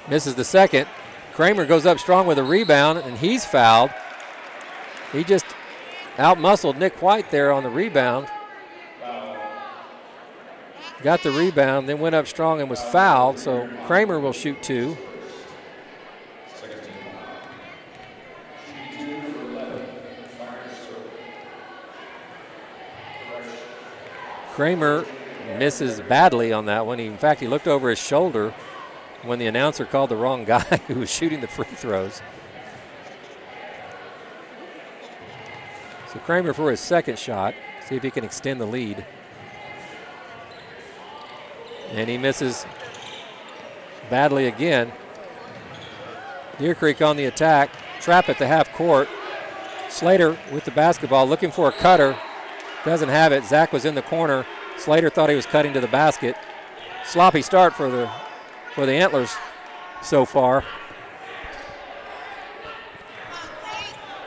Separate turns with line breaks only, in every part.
Misses the second. Kramer goes up strong with a rebound, and he's fouled. He just out-muscled Nick White there on the rebound. Got the rebound, then went up strong and was fouled, so Kramer will shoot 2. Kramer misses badly on that one. In fact, he looked over his shoulder when the announcer called the wrong guy who was shooting the free throws. So Kramer for his second shot. See if he can extend the lead. And he misses badly again. Deer Creek on the attack. Trap at the half court. Slater with the basketball looking for a cutter. Doesn't have it. Zach was in the corner. Slater thought he was cutting to the basket. Sloppy start for the Antlers so far.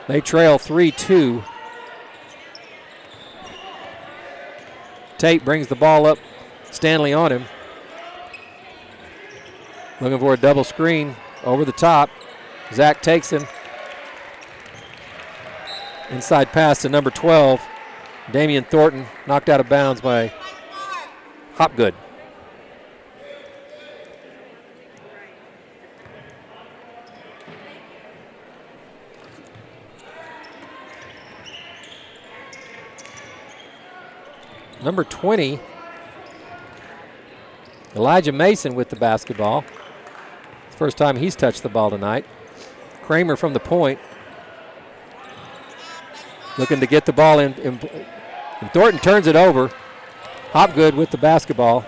They trail 3-2. Tate brings the ball up. Stanley on him. Looking for a double screen over the top. Zach takes him. Inside pass to number 12. Damian Thornton knocked out of bounds by Hopgood. Number 20, Elijah Mason with the basketball. It's the first time he's touched the ball tonight. Kramer from the point. Looking to get the ball in, and Thornton turns it over. Hopgood with the basketball.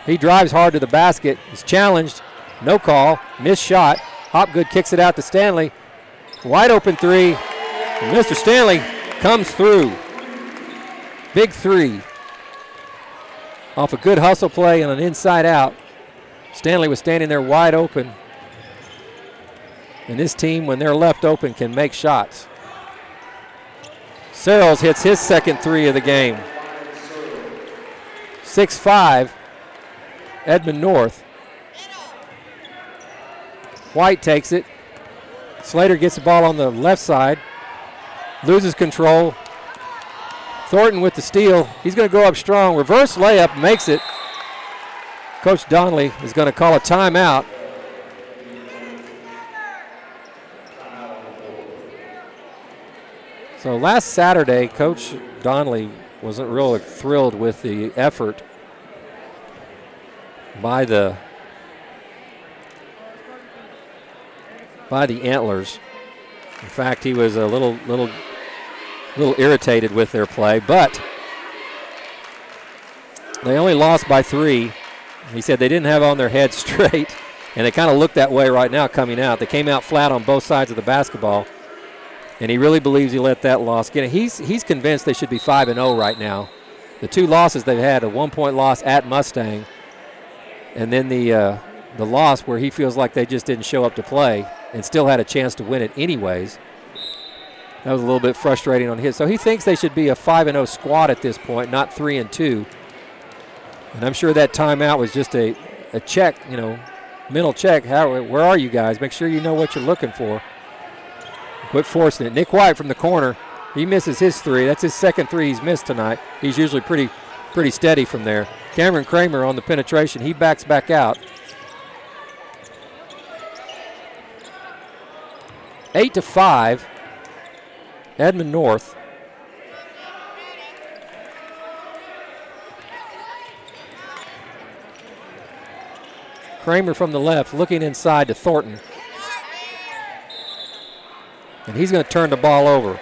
He drives hard to the basket. He's challenged. No call. Missed shot. Hopgood kicks it out to Stanley. Wide open three. And Mr. Stanley comes through. Big three. Off a good hustle play and an inside out. Stanley was standing there wide open. And this team, when they're left open, can make shots. Searles hits his second three of the game. 6-5, Edmond North. White takes it. Slater gets the ball on the left side. Loses control. Thornton with the steal. He's going to go up strong. Reverse layup, makes it. Coach Donnelly is going to call a timeout. So last Saturday, Coach Donnelly wasn't really thrilled with the effort by the Antlers. In fact, he was a little irritated with their play, but they only lost by 3. He said they didn't have on their head straight, and they kind of look that way right now coming out. They came out flat on both sides of the basketball. And he really believes he let that loss get it. He's convinced they should be 5-0 right now. The 2 losses they've had, a 1-point loss at Mustang, and then the loss where he feels like they just didn't show up to play and still had a chance to win it anyways. That was a little bit frustrating on his. So he thinks they should be a 5-0 squad at this point, not 3-2. And I'm sure that timeout was just a check, mental check. Where are you guys? Make sure you know what you're looking for. Quit forcing it. Nick White from the corner. He misses his 3. That's his second 3 he's missed tonight. He's usually pretty steady from there. Cameron Kramer on the penetration. He backs back out. 8-5. Edmond North. Kramer from the left looking inside to Thornton. And he's going to turn the ball over.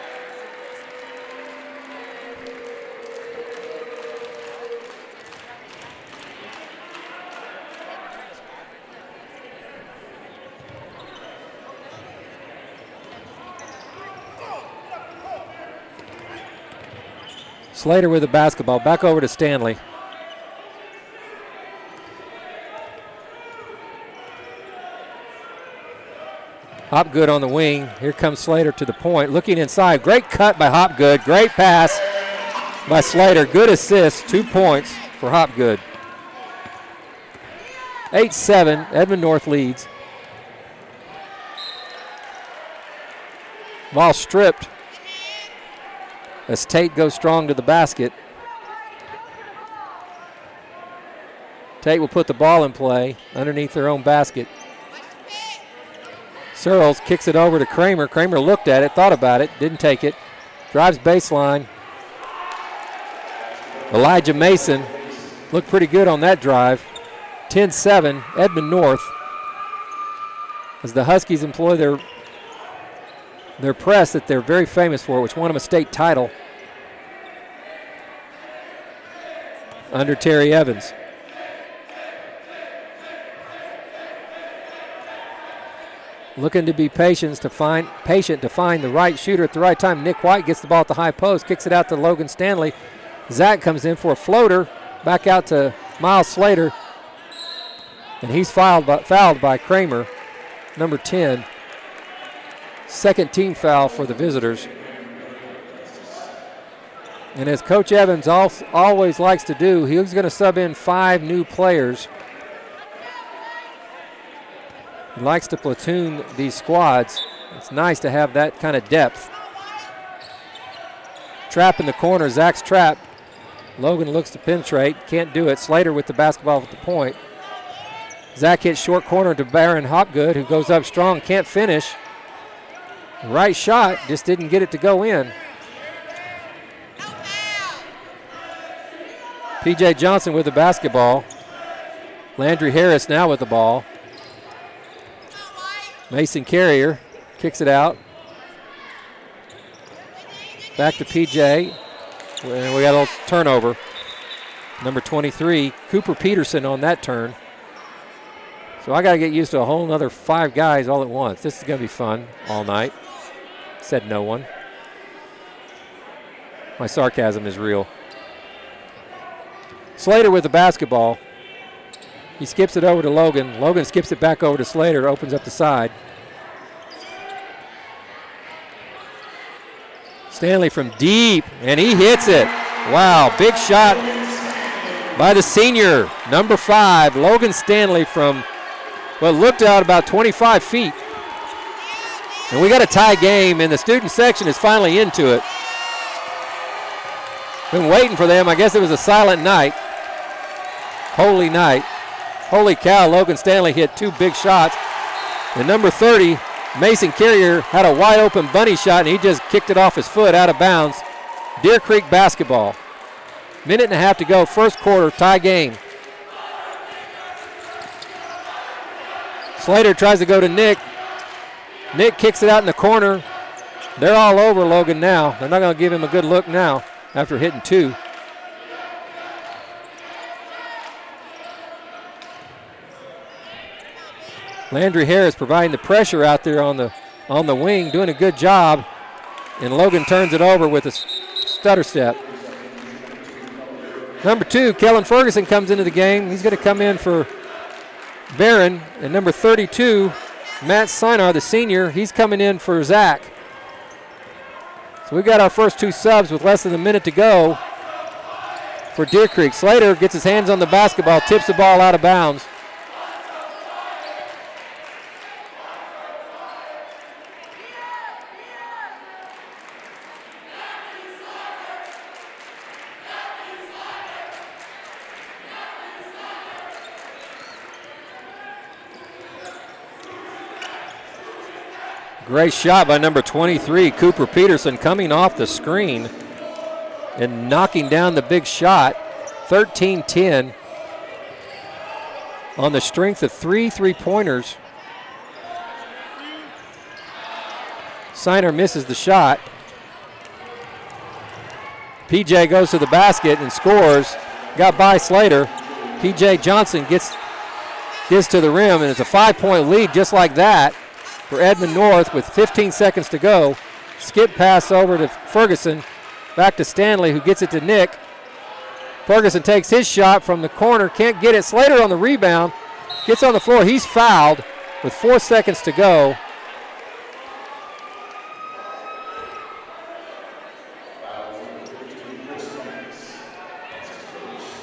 Slater with the basketball. Back over to Stanley. Hopgood on the wing. Here comes Slater to the point. Looking inside. Great cut by Hopgood. Great pass by Slater. Good assist. 2 points for Hopgood. 8-7. Edmond North leads. Ball stripped as Tate goes strong to the basket. Tate will put the ball in play underneath their own basket. Searles kicks it over to Kramer. Kramer looked at it, thought about it, didn't take it. Drives baseline. Elijah Mason looked pretty good on that drive. 10-7, Edmond North. As the Huskies employ their press that they're very famous for, which won them a state title under Terry Evans. Looking to be patient to find the right shooter at the right time. Nick White gets the ball at the high post, kicks it out to Logan Stanley. Zach comes in for a floater, back out to Miles Slater, and he's fouled by Kramer, number 10. Second team foul for the visitors. And as Coach Evans always likes to do, he's going to sub in 5 new players. He likes to platoon these squads. It's nice to have that kind of depth. Trap in the corner, Zach's trap. Logan looks to penetrate, can't do it. Slater with the basketball at the point. Zach hits short corner to Baron Hopgood, who goes up strong, can't finish. Right shot, just didn't get it to go in. P.J. Johnson with the basketball. Landry Harris now with the ball. Mason Carrier kicks it out. Back to P.J. And we got a little turnover. Number 23, Cooper Peterson on that turn. So I got to get used to a whole nother 5 guys all at once. This is going to be fun all night. Said no one. My sarcasm is real. Slater with the basketball. He skips it over to Logan. Logan skips it back over to Slater, opens up the side. Stanley from deep, and he hits it. Wow, big shot by the senior, number 5, Logan Stanley from what looked out about 25 feet. And we got a tie game, and the student section is finally into it. Been waiting for them. I guess it was a silent night. Holy night. Holy cow, Logan Stanley hit 2 big shots. And number 30, Mason Carrier, had a wide open bunny shot, and he just kicked it off his foot out of bounds. Deer Creek basketball. Minute and a half to go, first quarter, tie game. Slater tries to go to Nick. Nick kicks it out in the corner. They're all over Logan now. They're not going to give him a good look now after hitting 2. Landry Harris providing the pressure out there on the wing, doing a good job. And Logan turns it over with a stutter step. Number 2, Kellen Ferguson comes into the game. He's going to come in for Barron. And number 32, Matt Sinar, the senior, he's coming in for Zach. So we've got our first 2 subs with less than a minute to go for Deer Creek. Slater gets his hands on the basketball, tips the ball out of bounds. Great shot by number 23, Cooper Peterson, coming off the screen and knocking down the big shot. 13-10 on the strength of 3 3-pointers. Siner misses the shot. PJ goes to the basket and scores. Got by Slater. PJ Johnson gets to the rim, and it's a 5-point lead just like that for Edmond North with 15 seconds to go. Skip pass over to Ferguson. Back to Stanley, who gets it to Nick. Ferguson takes his shot from the corner, can't get it. Slater on the rebound, gets on the floor. He's fouled with 4 seconds to go.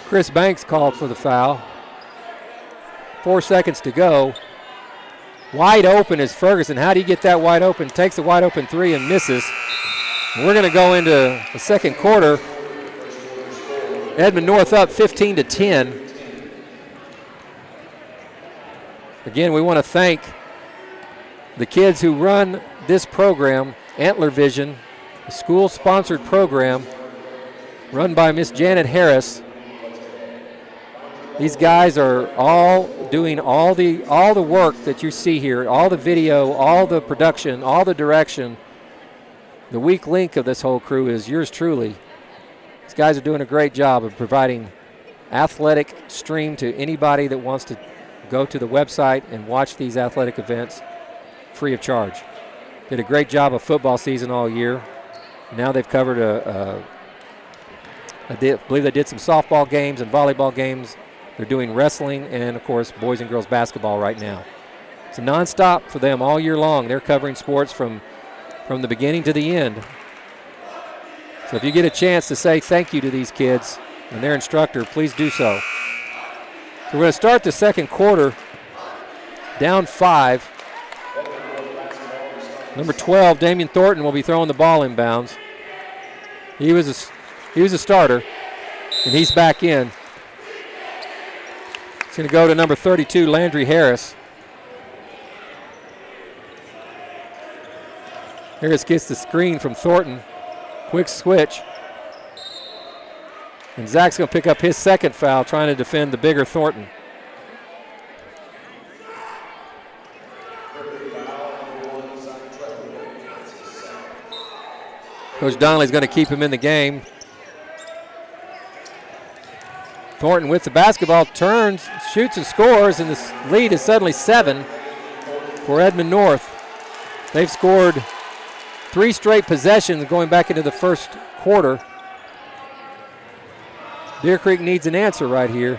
Chris Banks called for the foul. 4 seconds to go. Wide open is Ferguson. How do you get that wide open? Takes a wide open three and misses. We're going to go into the second quarter. Edmond North up 15-10. Again, we want to thank the kids who run this program, Antler Vision, a school-sponsored program run by Miss Janet Harris. These guys are all doing all the work that you see here, all the video, all the production, all the direction. The weak link of this whole crew is yours truly. These guys are doing a great job of providing athletic stream to anybody that wants to go to the website and watch these athletic events free of charge. Did a great job of football season all year. Now they've covered I believe they did some softball games and volleyball games. They're doing wrestling and, of course, boys and girls basketball right now. It's a nonstop for them all year long. They're covering sports from the beginning to the end. So if you get a chance to say thank you to these kids and their instructor, please do so. So we're going to start the second quarter down 5. Number 12, Damian Thornton, will be throwing the ball inbounds. He was a starter, and he's back in. It's going to go to number 32, Landry Harris. Harris gets the screen from Thornton. Quick switch. And Zach's going to pick up his second foul, trying to defend the bigger Thornton. Coach Donnelly's going to keep him in the game. Thornton with the basketball, turns, shoots and scores, and the lead is suddenly 7 for Edmond North. They've scored 3 straight possessions going back into the first quarter. Deer Creek needs an answer right here.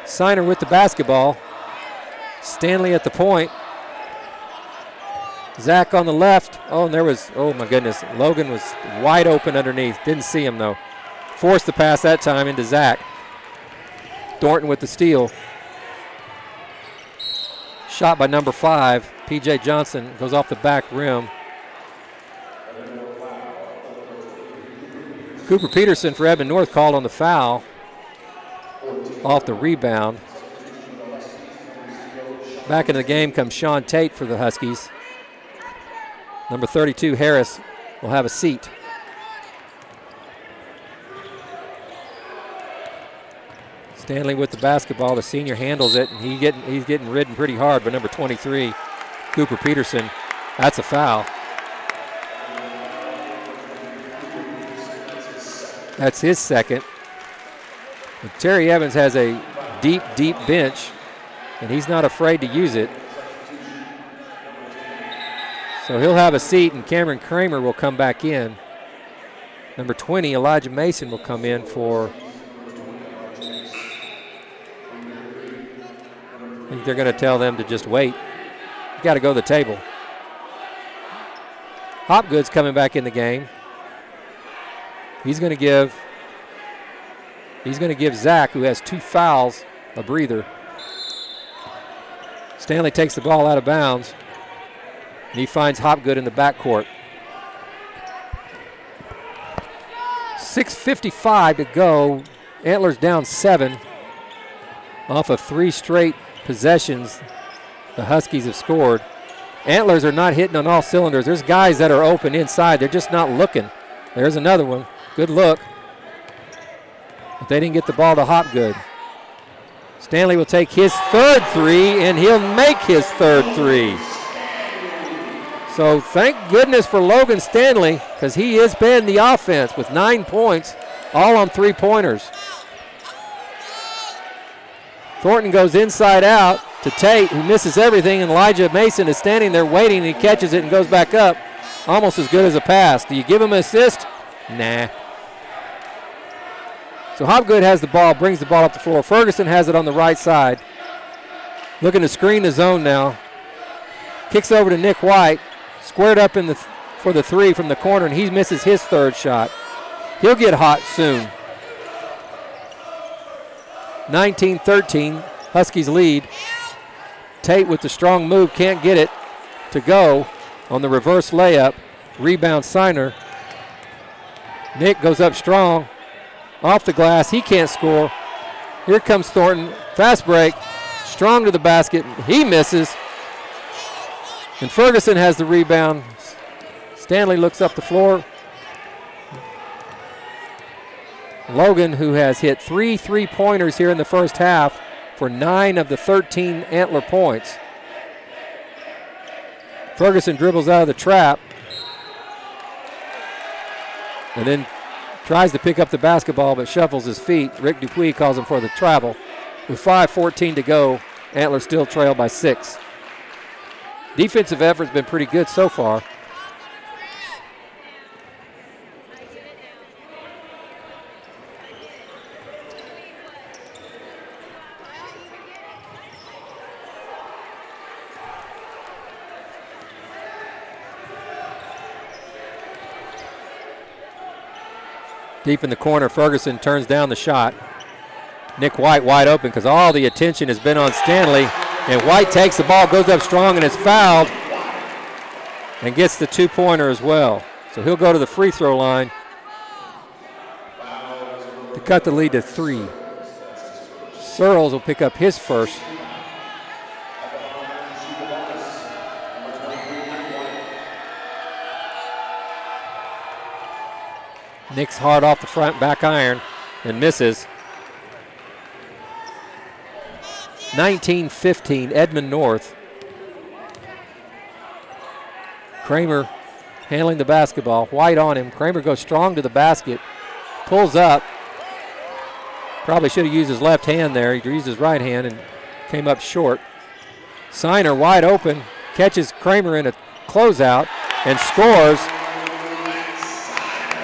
Siner with the basketball. Stanley at the point. Zach on the left. Oh, and there was, oh my goodness, Logan was wide open underneath. Didn't see him though. Forced the pass that time into Zach. Thornton with the steal. Shot by number 5, P.J. Johnson, goes off the back rim. Cooper Peterson for Edmond North called on the foul off the rebound. Back into the game comes Sean Tate for the Huskies. Number 32, Harris, will have a seat. Stanley with the basketball. The senior handles it, and he's getting ridden pretty hard by number 23, Cooper Peterson. That's a foul. That's his second. And Terry Evans has a deep, deep bench, and he's not afraid to use it. So he'll have a seat, and Cameron Kramer will come back in. Number 20, Elijah Mason, will come in for, I think they're going to tell them to just wait. You got to go to the table. Hopgood's coming back in the game. He's going to give Zach, who has 2 fouls, a breather. Stanley takes the ball out of bounds, and he finds Hopgood in the backcourt. 6:55 to go. Antlers down 7 off of 3 straight possessions the Huskies have scored. Antlers are not hitting on all cylinders. There's guys that are open inside. They're just not looking. There's another one. Good look. But they didn't get the ball to Hopgood. Stanley will take his 3rd 3, and he'll make his 3rd 3. So thank goodness for Logan Stanley, because he has been the offense with 9 points, all on 3-pointers. Thornton goes inside out to Tate, who misses everything, and Elijah Mason is standing there waiting, and he catches it and goes back up. Almost as good as a pass. Do you give him an assist? Nah. So Hopgood has the ball, brings the ball up the floor. Ferguson has it on the right side. Looking to screen the zone now. Kicks over to Nick White. Squared up for the 3 from the corner, and he misses his 3rd shot. He'll get hot soon. 19-13. Huskies lead. Tate with the strong move, can't get it to go on the reverse layup. Rebound Signer. Nick goes up strong. Off the glass, he can't score. Here comes Thornton, fast break, strong to the basket, he misses. And Ferguson has the rebound. Stanley looks up the floor. Logan, who has hit 3 3-pointers here in the first half for 9 of the 13 Antler points. Ferguson dribbles out of the trap and then tries to pick up the basketball but shuffles his feet. Rick Dupuis calls him for the travel. With 5:14 to go, Antlers still trail by 6. Defensive effort's been pretty good so far. Deep in the corner, Ferguson turns down the shot. Nick White wide open because all the attention has been on Stanley. And White takes the ball, goes up strong, and is fouled. And gets the 2-pointer as well. So he'll go to the free throw line to cut the lead to 3. Searles will pick up his first. Nick's hard off the front, back iron, and misses. 19-15, Edmond North. Kramer handling the basketball. White on him. Kramer goes strong to the basket, pulls up. Probably should have used his left hand there. He used his right hand and came up short. Signer wide open, catches Kramer in a closeout and scores.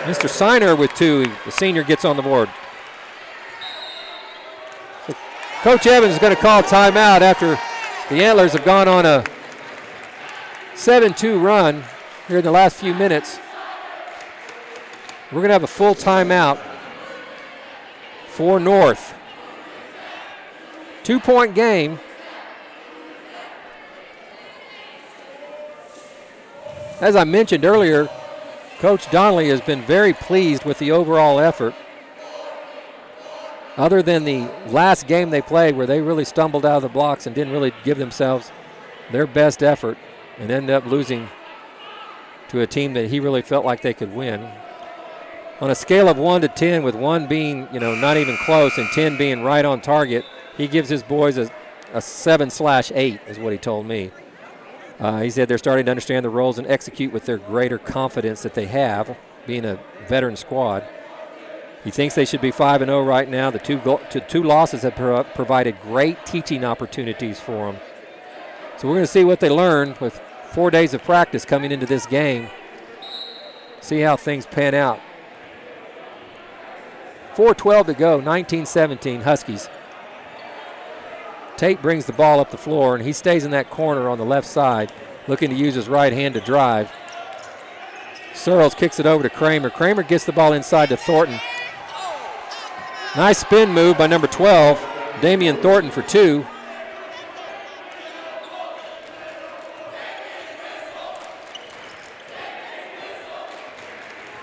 Mr. Signer with 2. The senior gets on the board. So Coach Evans is going to call timeout after the Antlers have gone on a 7-2 run here in the last few minutes. We're going to have a full timeout for North. 2-point game. As I mentioned earlier, Coach Donnelly has been very pleased with the overall effort. Other than the last game they played where they really stumbled out of the blocks and didn't really give themselves their best effort and ended up losing to a team that he really felt like they could win. On a scale of 1 to 10, with 1 being, not even close and 10 being right on target, he gives his boys a 7/8 is what he told me. He said they're starting to understand the roles and execute with their greater confidence that they have, being a veteran squad. He thinks they should be 5-0 right now. The two losses have provided great teaching opportunities for them. So we're going to see what they learn with 4 days of practice coming into this game. See how things pan out. 4:12 to go, 19-17 Huskies. Tate brings the ball up the floor, and he stays in that corner on the left side, looking to use his right hand to drive. Searles kicks it over to Kramer. Kramer gets the ball inside to Thornton. Nice spin move by number 12, Damian Thornton for 2.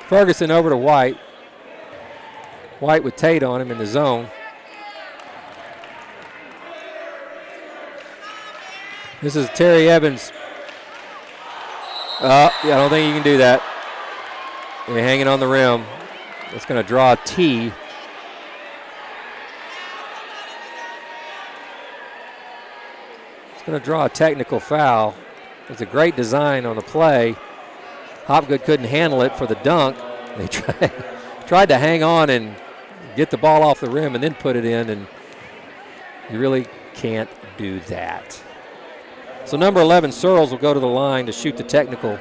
Ferguson over to White. White with Tate on him in the zone. This is Terry Evans. I don't think you can do that. You're hanging on the rim. It's going to draw a T. It's going to draw a technical foul. It was a great design on the play. Hopgood couldn't handle it for the dunk. They tried to hang on and get the ball off the rim and then put it in, and you really can't do that. So number 11, Searles, will go to the line to shoot the technical.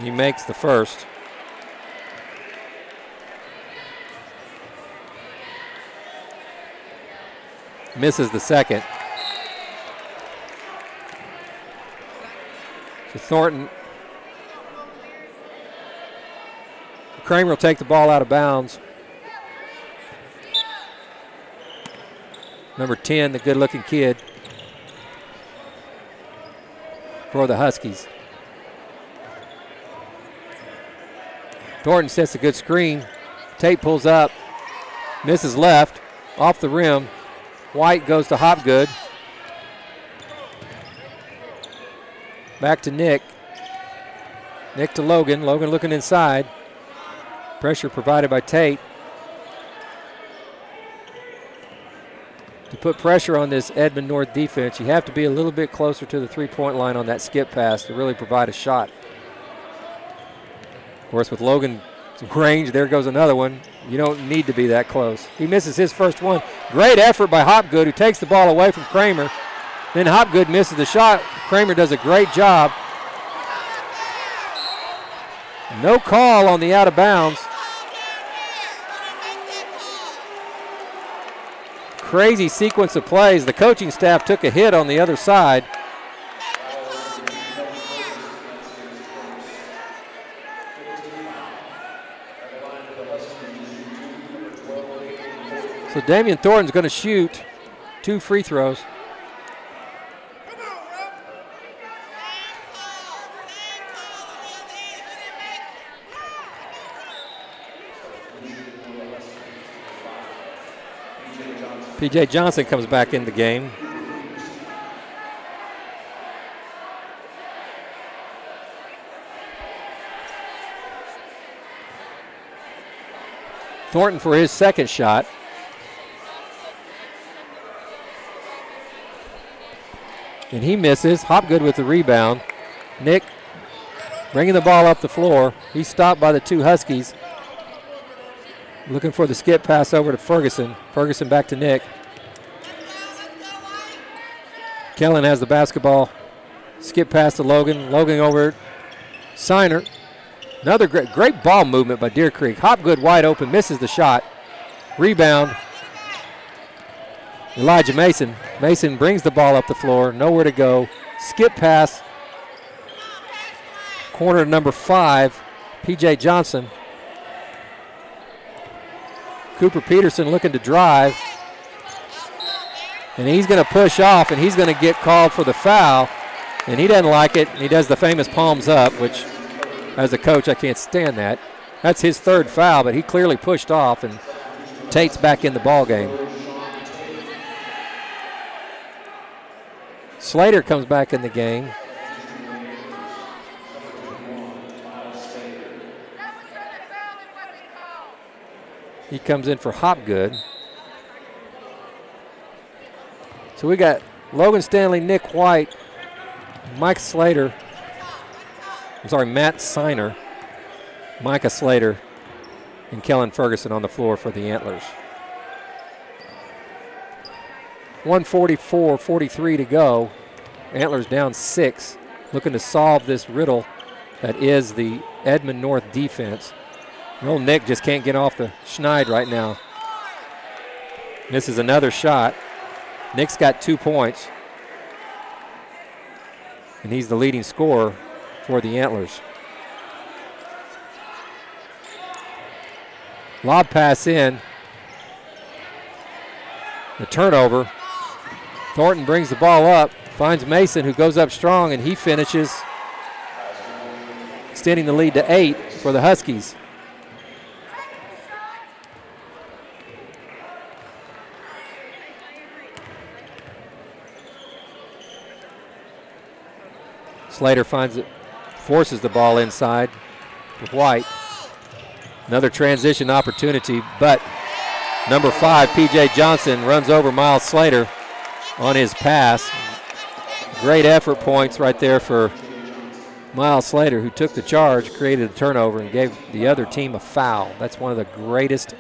He makes the first. Misses the second. So Thornton. Kramer will take the ball out of bounds. Number 10, the good-looking kid for the Huskies. Thornton sets a good screen. Tate pulls up, misses left, off the rim. White goes to Hopgood. Back to Nick. Nick to Logan. Logan looking inside. Pressure provided by Tate. To put pressure on this Edmond North defense, you have to be a little bit closer to the three-point line on that skip pass to really provide a shot. Of course, with Logan some range, there goes another one. You don't need to be that close. He misses his first one. Great effort by Hopgood, who takes the ball away from Kramer. Then Hopgood misses the shot. Kramer does a great job. No call on the out of bounds. Crazy sequence of plays. The coaching staff took a hit on the other side. So Damian Thornton's going to shoot 2 free throws. P.J. Johnson comes back in the game. Thornton for his second shot. And he misses. Hopgood with the rebound. Nick bringing the ball up the floor. He's stopped by the 2 Huskies. Looking for the skip pass over to Ferguson. Ferguson back to Nick. Kellen has the basketball. Skip pass to Logan. Logan over Siner. Another great ball movement by Deer Creek. Hopgood wide open, misses the shot. Rebound. Elijah Mason. Mason brings the ball up the floor. Nowhere to go. Skip pass. Corner number 5, P.J. Johnson. Cooper Peterson looking to drive. And he's going to push off, and he's going to get called for the foul. And he doesn't like it. He does the famous palms up, which, as a coach, I can't stand that. That's his 3rd foul, but he clearly pushed off, and Tate's back in the ball game. Slater comes back in the game. He comes in for Hopgood. So we got Logan Stanley, Nick White, Matt Siner, Micah Slater, and Kellen Ferguson on the floor for the Antlers. 1:44-43 to go. Antlers down 6, looking to solve this riddle that is the Edmond North defense. And old Nick just can't get off the schneid right now. This is another shot. Nick's got 2 points. And he's the leading scorer for the Antlers. Lob pass in. The turnover. Thornton brings the ball up, finds Mason, who goes up strong, and he finishes, extending the lead to 8 for the Huskies. Slater finds it, forces the ball inside with White. Another transition opportunity, but number 5, P.J. Johnson, runs over Miles Slater on his pass. Great effort points right there for Miles Slater, who took the charge, created a turnover, and gave the other team a foul. That's one of the greatest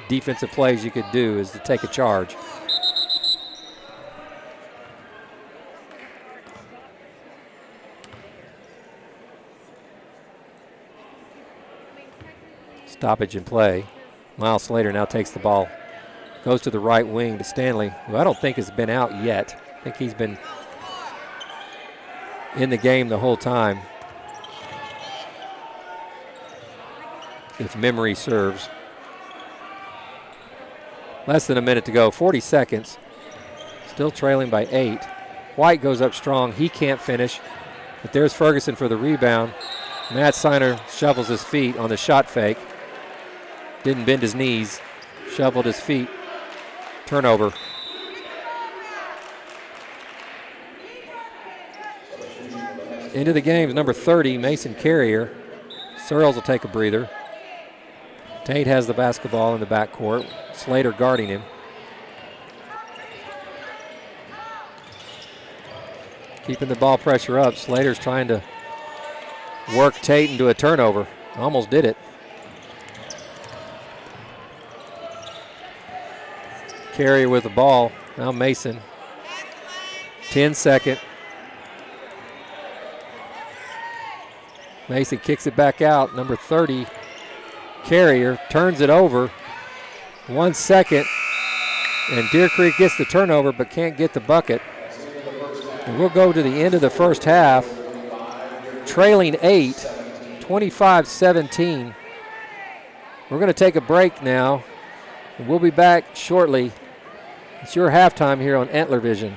defensive plays you could do, is to take a charge. Stoppage in play. Miles Slater now takes the ball. Goes to the right wing to Stanley, who I don't think has been out yet. I think he's been in the game the whole time. if memory serves. Less than a minute to go, 40 seconds. Still trailing by 8. White goes up strong. He can't finish, but there's Ferguson for the rebound. Matt Siner shovels his feet on the shot fake. Didn't bend his knees, shoveled his feet. Turnover. Into the game is number 30, Mason Carrier. Searles will take a breather. Tate has the basketball in the backcourt. Slater guarding him. Keeping the ball pressure up. Slater's trying to work Tate into a turnover. Almost did it. Carrier with the ball. Now Mason. 10-second. Mason kicks it back out. Number 30, Carrier, turns it over. 1 second. And Deer Creek gets the turnover but can't get the bucket. And we'll go to the end of the first half. Trailing 8, 25-17. We're going to take a break now. And we'll be back shortly. It's your halftime here on Antler Vision.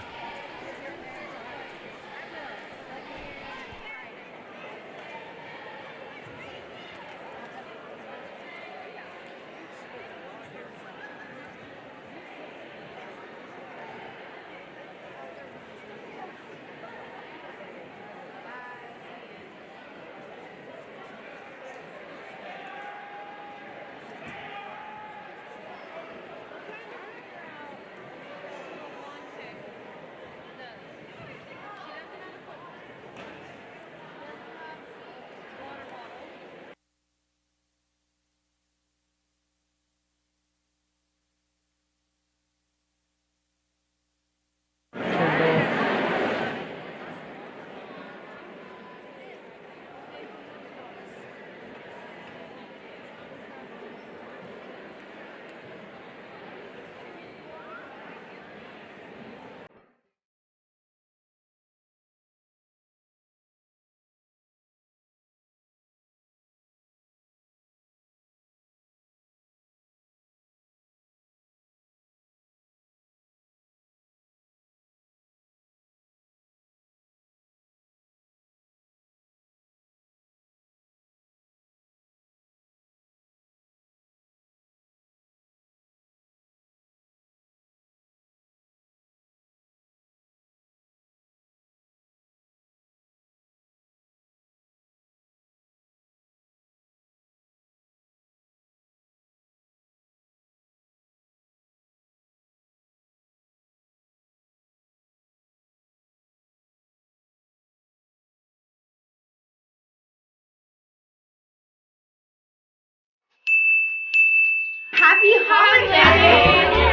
Happy holidays!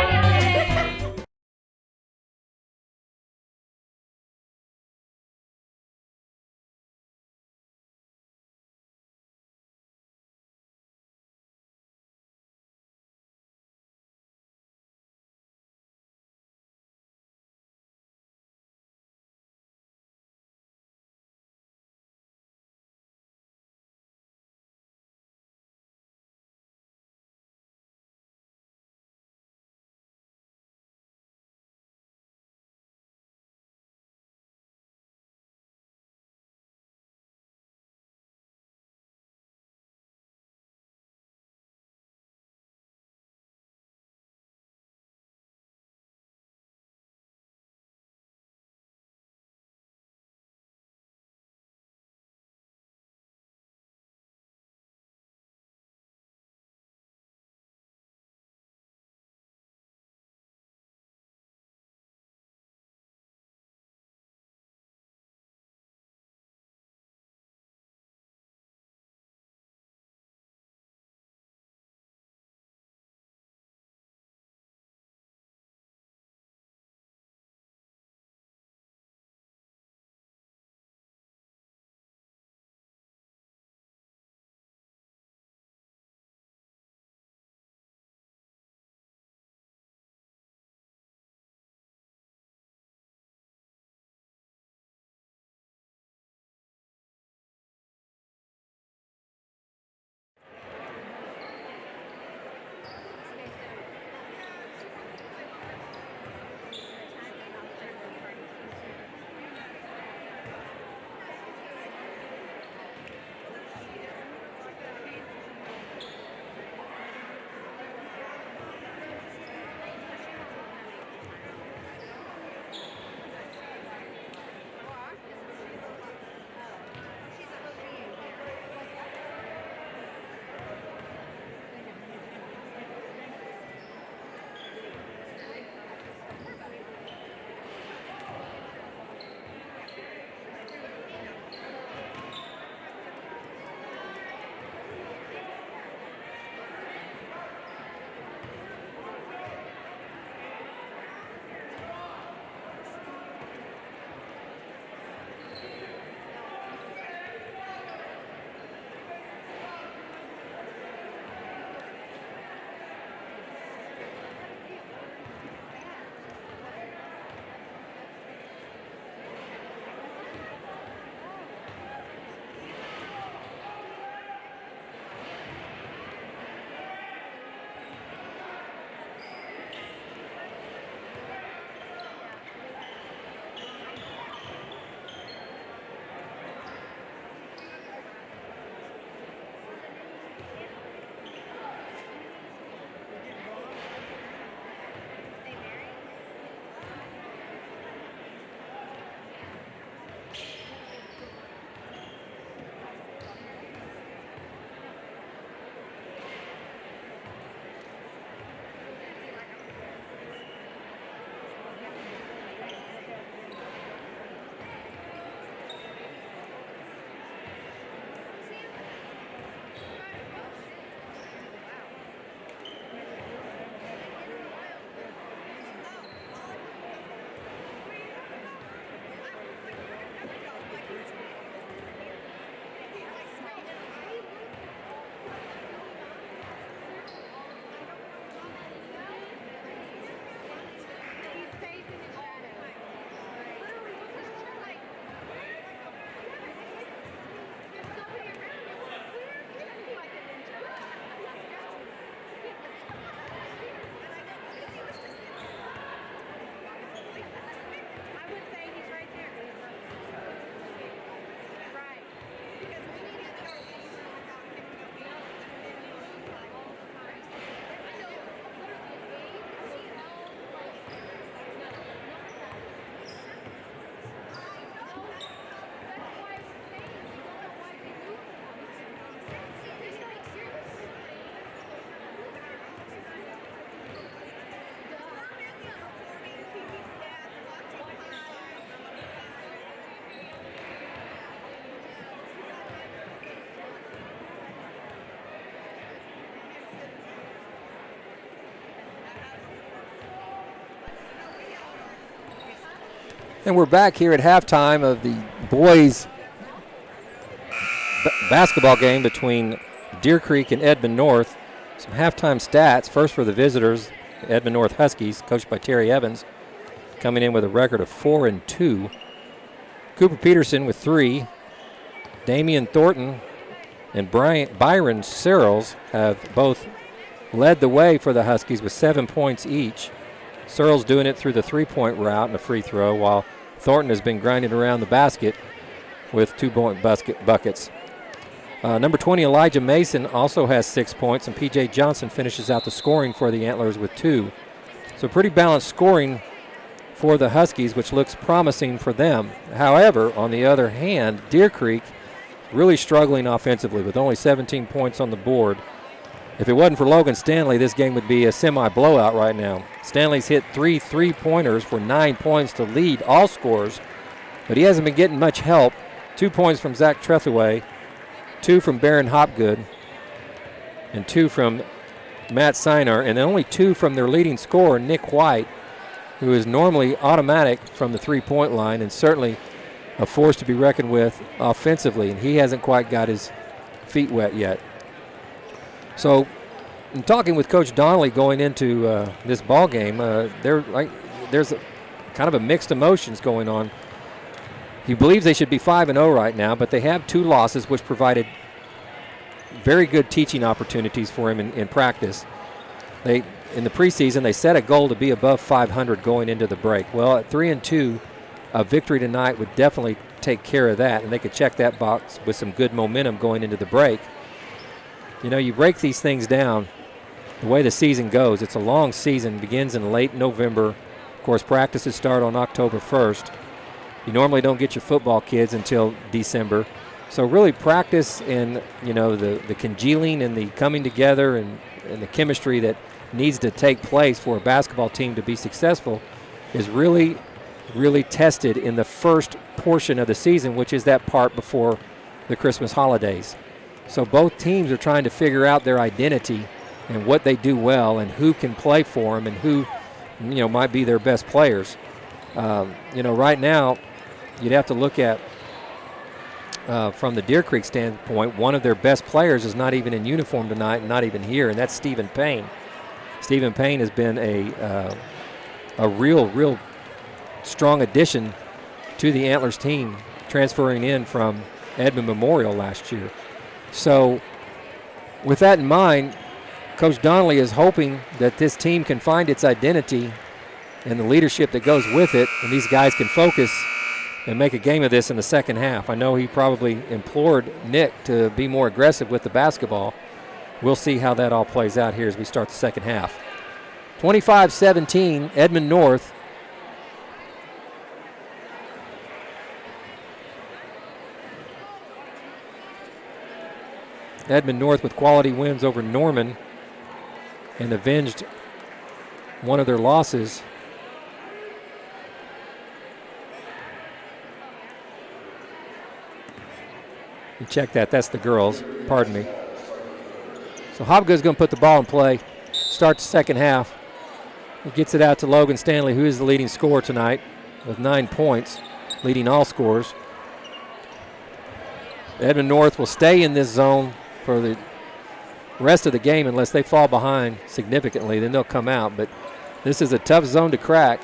And we're back here at halftime of the boys basketball game between Deer Creek and Edmond North. Some halftime stats. First for the visitors, Edmond North Huskies, coached by Terry Evans, coming in with a record of 4-2. Cooper Peterson with 3. Damian Thornton and Byron Searles have both led the way for the Huskies with 7 points each. Searles doing it through the three-point route and a free throw, while Thornton has been grinding around the basket with 2-point buckets. Number 20, Elijah Mason, also has 6 points, and P.J. Johnson finishes out the scoring for the Antlers with 2. So pretty balanced scoring for the Huskies, which looks promising for them. However, on the other hand, Deer Creek really struggling offensively with only 17 points on the board. If it wasn't for Logan Stanley, this game would be a semi-blowout right now. Stanley's hit 3 3-pointers for 9 points to lead all scorers, but he hasn't been getting much help. 2 points from Zach Trethewey, 2 from Baron Hopgood, and 2 from Matt Sinar, and only 2 from their leading scorer, Nick White, who is normally automatic from the three-point line and certainly a force to be reckoned with offensively, and he hasn't quite got his feet wet yet. So, in talking with Coach Donnelly going into this ball game, there's kind of a mixed emotions going on. He believes they should be 5-0 right now, but they have 2 losses, which provided very good teaching opportunities for him in practice. In the preseason, they set a goal to be above 500 going into the break. Well, at 3-2, a victory tonight would definitely take care of that, and they could check that box with some good momentum going into the break. You know, you break these things down the way the season goes. It's a long season, begins in late November. Of course, practices start on October 1st. You normally don't get your football kids until December. So really practice and, you know, the congealing and the coming together and the chemistry that needs to take place for a basketball team to be successful is really, really tested in the first portion of the season, which is that part before the Christmas holidays. So both teams are trying to figure out their identity and what they do well and who can play for them and who, you know, might be their best players. You know, right now, you'd have to look at, from the Deer Creek standpoint, one of their best players is not even in uniform tonight and not even here, and that's Stephen Payne. Stephen Payne has been a real strong addition to the Antlers team, transferring in from Edmond Memorial last year. So with that in mind, Coach Donnelly is hoping that this team can find its identity and the leadership that goes with it, and these guys can focus and make a game of this in the second half. I know he probably implored Nick to be more aggressive with the basketball. We'll see how that all plays out here as we start the second half. 25-17, Edmond North. Edmond North with quality wins over Norman and avenged one of their losses. You check that. That's the girls. Pardon me. So Hopgood's going to put the ball in play. Start the second half. He gets it out to Logan Stanley, who is the leading scorer tonight with 9 points, leading all scorers. Edmond North will stay in this zone for the rest of the game unless they fall behind significantly. Then they'll come out. But this is a tough zone to crack.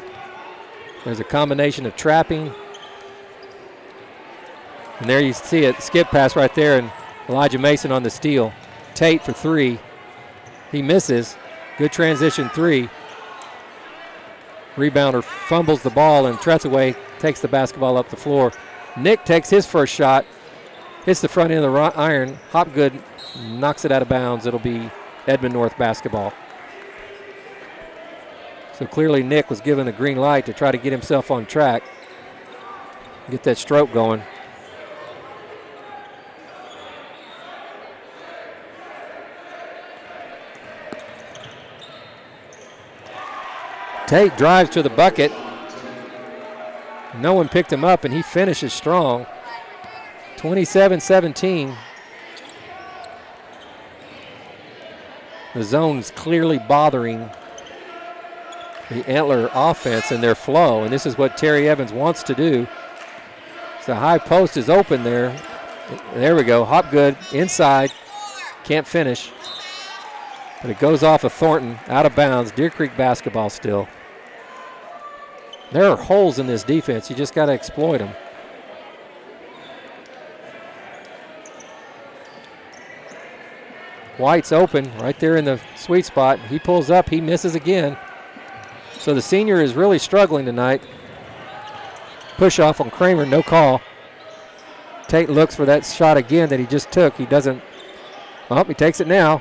There's a combination of trapping. And there you see it, skip pass right there, and Elijah Mason on the steal. Tate for 3. He misses. Good transition 3. Rebounder fumbles the ball, and Trethewey takes the basketball up the floor. Nick takes his first shot, hits the front end of the iron. Hopgood knocks it out of bounds. It'll be Edmond North basketball. So clearly Nick was given a green light to try to get himself on track, get that stroke going. Tate drives to the bucket. No one picked him up, and he finishes strong. 27-17. The zone's clearly bothering the Antler offense and their flow, and this is what Terry Evans wants to do. So the high post is open there. There we go, Hopgood inside, can't finish. But it goes off of Thornton, out of bounds. Deer Creek basketball still. There are holes in this defense. You just got to exploit them. White's open right there in the sweet spot. He pulls up. He misses again. So the senior is really struggling tonight. Push off on Kramer, no call. Tate looks for that shot again that he just took. He doesn't. Oh, he takes it now.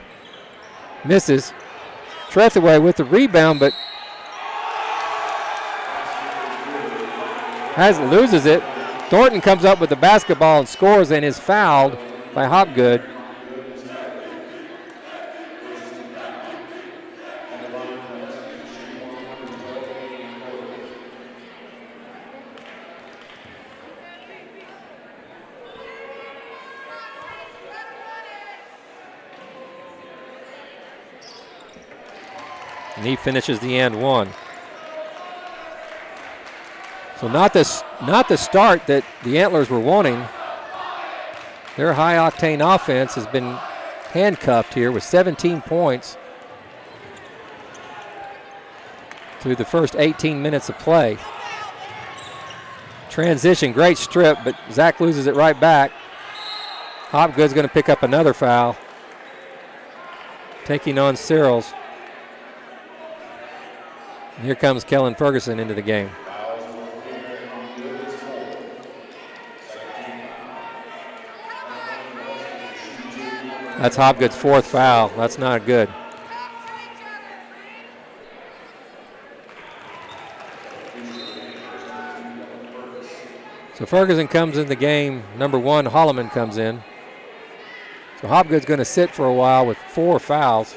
Misses. Trethewey with the rebound, but loses it. Thornton comes up with the basketball and scores and is fouled by Hopgood. And he finishes the and one. So not the start that the Antlers were wanting. Their high-octane offense has been handcuffed here with 17 points through the first 18 minutes of play. Transition, great strip, but Zach loses it right back. Hopgood's going to pick up another foul, taking on Searles. And here comes Kellen Ferguson into the game. That's Hopgood's fourth foul. That's not good. So Ferguson comes in the game. Number one, Holloman comes in. So Hopgood's going to sit for a while with 4 fouls.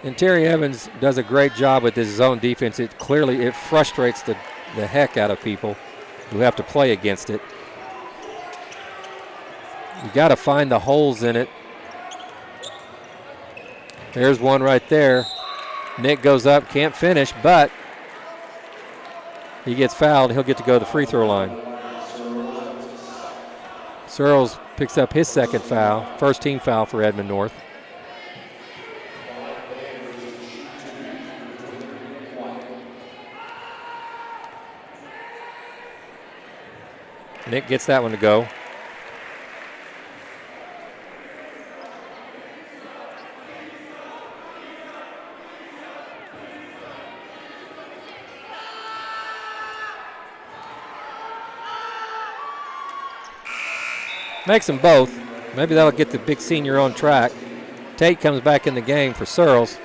And Terry Evans does a great job with his zone defense. It frustrates the heck out of people who have to play against it. You got to find the holes in it. There's one right there. Nick goes up, can't finish, but he gets fouled. He'll get to go to the free throw line. Searles picks up his second foul, first team foul for Edmond North. Nick gets that one to go. Makes them both. Maybe that'll get the big senior on track. Tate comes back in the game for Searles.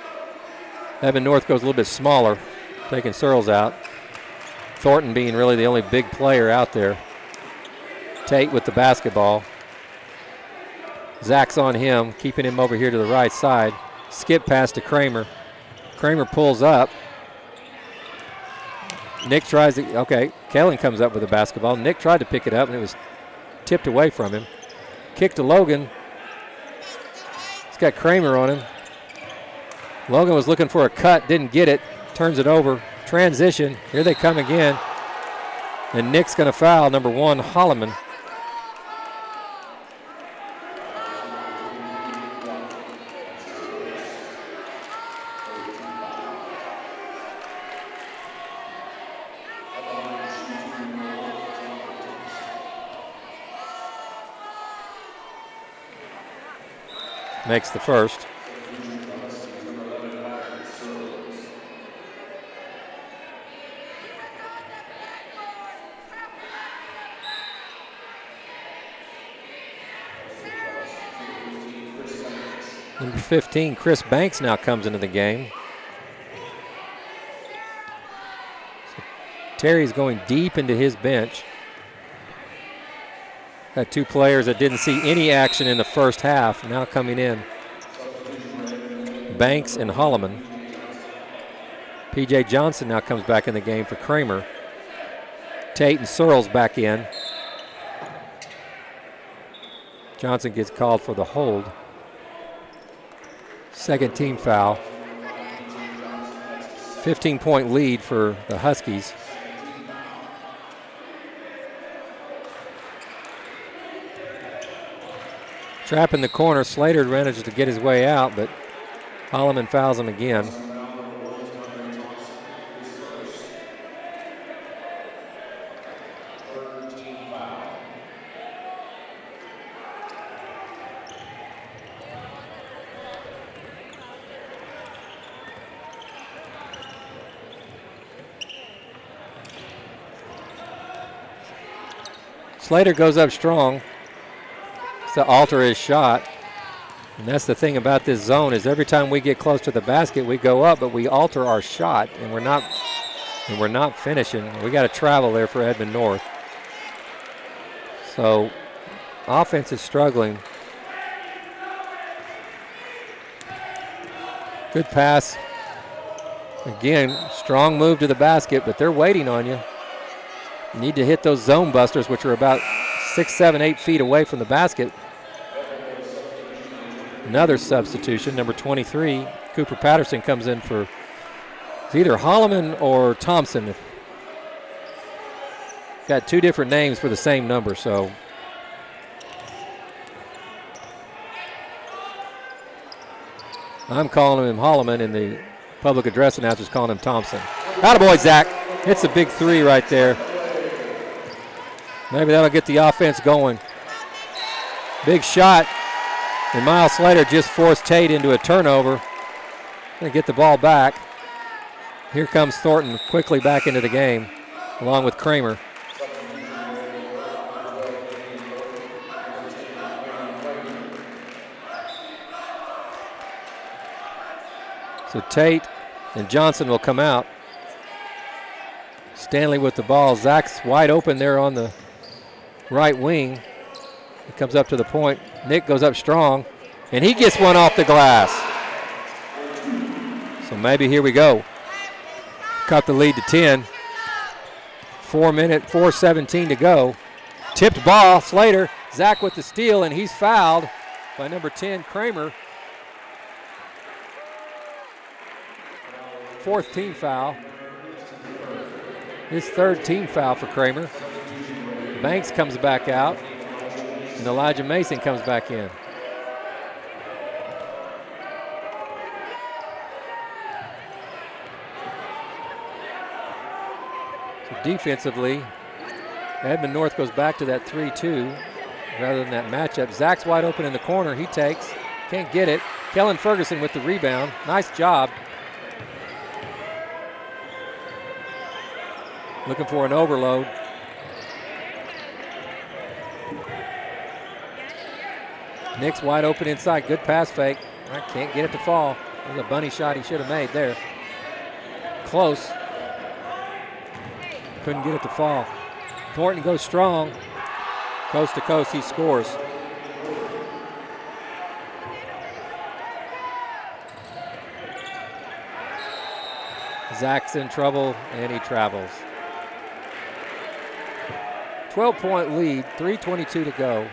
Edmond North goes a little bit smaller, taking Searles out. Thornton being really the only big player out there. Tate with the basketball. Zach's on him, keeping him over here to the right side. Skip pass to Kramer. Kramer pulls up. Nick tries to, okay, Kellen comes up with the basketball. Nick tried to pick it up, and it was tipped away from him. Kick to Logan. He's got Kramer on him. Logan was looking for a cut, didn't get it. Turns it over. Transition. Here they come again. And Nick's going to foul number one, Holloman. Makes the first. Number 15, Chris Banks now comes into the game. So Terry's going deep into his bench. Got 2 players that didn't see any action in the first half now coming in. Banks and Holloman. P.J. Johnson now comes back in the game for Kramer. Tate and Searles back in. Johnson gets called for the hold. Second team foul. 15-point lead for the Huskies. Trap in the corner. Slater manages to get his way out, but Holloman fouls him again. Slater goes up strong to alter his shot. And that's the thing about this zone is every time we get close to the basket, we go up, but we alter our shot, and we're not finishing. We got to travel there for Edmond North. So offense is struggling. Good pass. Again, strong move to the basket, but they're waiting on you. You need to hit those zone busters, which are about 6, 7, 8 feet away from the basket. Another substitution, number 23, Cooper Patterson comes in for either Holloman or Thompson. Got two different names for the same number, so. I'm calling him Holloman, and the public address announcer's calling him Thompson. Attaboy, Zach. Hits a big three right there. Maybe that'll get the offense going. Big shot. And Miles Slater just forced Tate into a turnover. Gonna get the ball back. Here comes Thornton quickly back into the game, along with Kramer. So Tate and Johnson will come out. Stanley with the ball. Zach's wide open there on the right wing. He comes up to the point. Nick goes up strong, and he gets one off the glass. So maybe here we go. Cut the lead to 10. 4:17 to go. Tipped ball, Slater. Zach with the steal, and he's fouled by number 10, Kramer. Fourth team foul. His third team foul for Kramer. Banks comes back out, and Elijah Mason comes back in. So defensively, Edmond North goes back to that 3-2 rather than that matchup. Zach's wide open in the corner. He takes, can't get it. Kellen Ferguson with the rebound. Nice job. Looking for an overload. Nick's wide open inside. Good pass fake. I can't get it to fall. There's a bunny shot he should have made there. Close. Couldn't get it to fall. Thornton goes strong. Coast to coast, he scores. Zach's in trouble, and he travels. 12-point lead, 3:22 to go.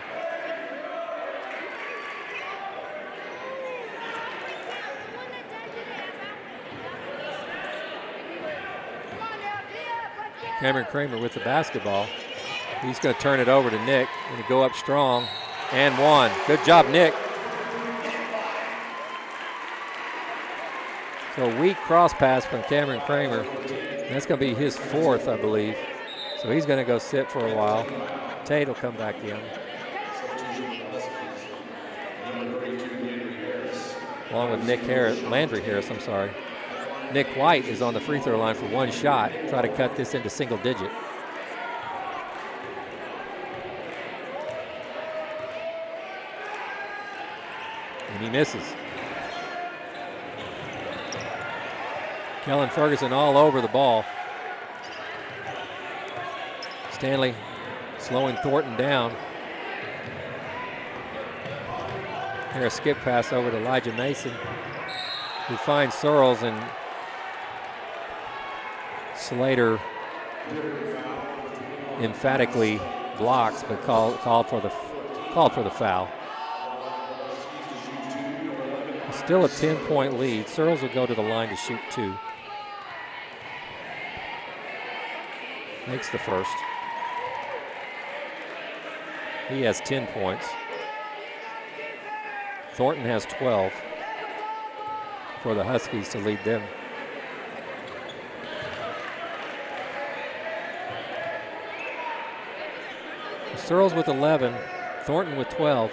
Cameron Kramer with the basketball. He's going to turn it over to Nick. Going to go up strong and one. Good job, Nick. So a weak cross pass from Cameron Kramer. That's going to be his fourth, I believe. So he's going to go sit for a while. Tate will come back in. Along with Landry Harris, I'm sorry. Nick White is on the free throw line for one shot. Try to cut this into single digit. And he misses. Kellen Ferguson all over the ball. Stanley slowing Thornton down. Here a skip pass over to Elijah Mason, who finds Searles, and Slater emphatically blocks, but called for the foul. Still a 10-point lead. Searles will go to the line to shoot 2. Makes the first. He has 10 points. Thornton has 12 for the Huskies to lead them. Searles with 11, Thornton with 12.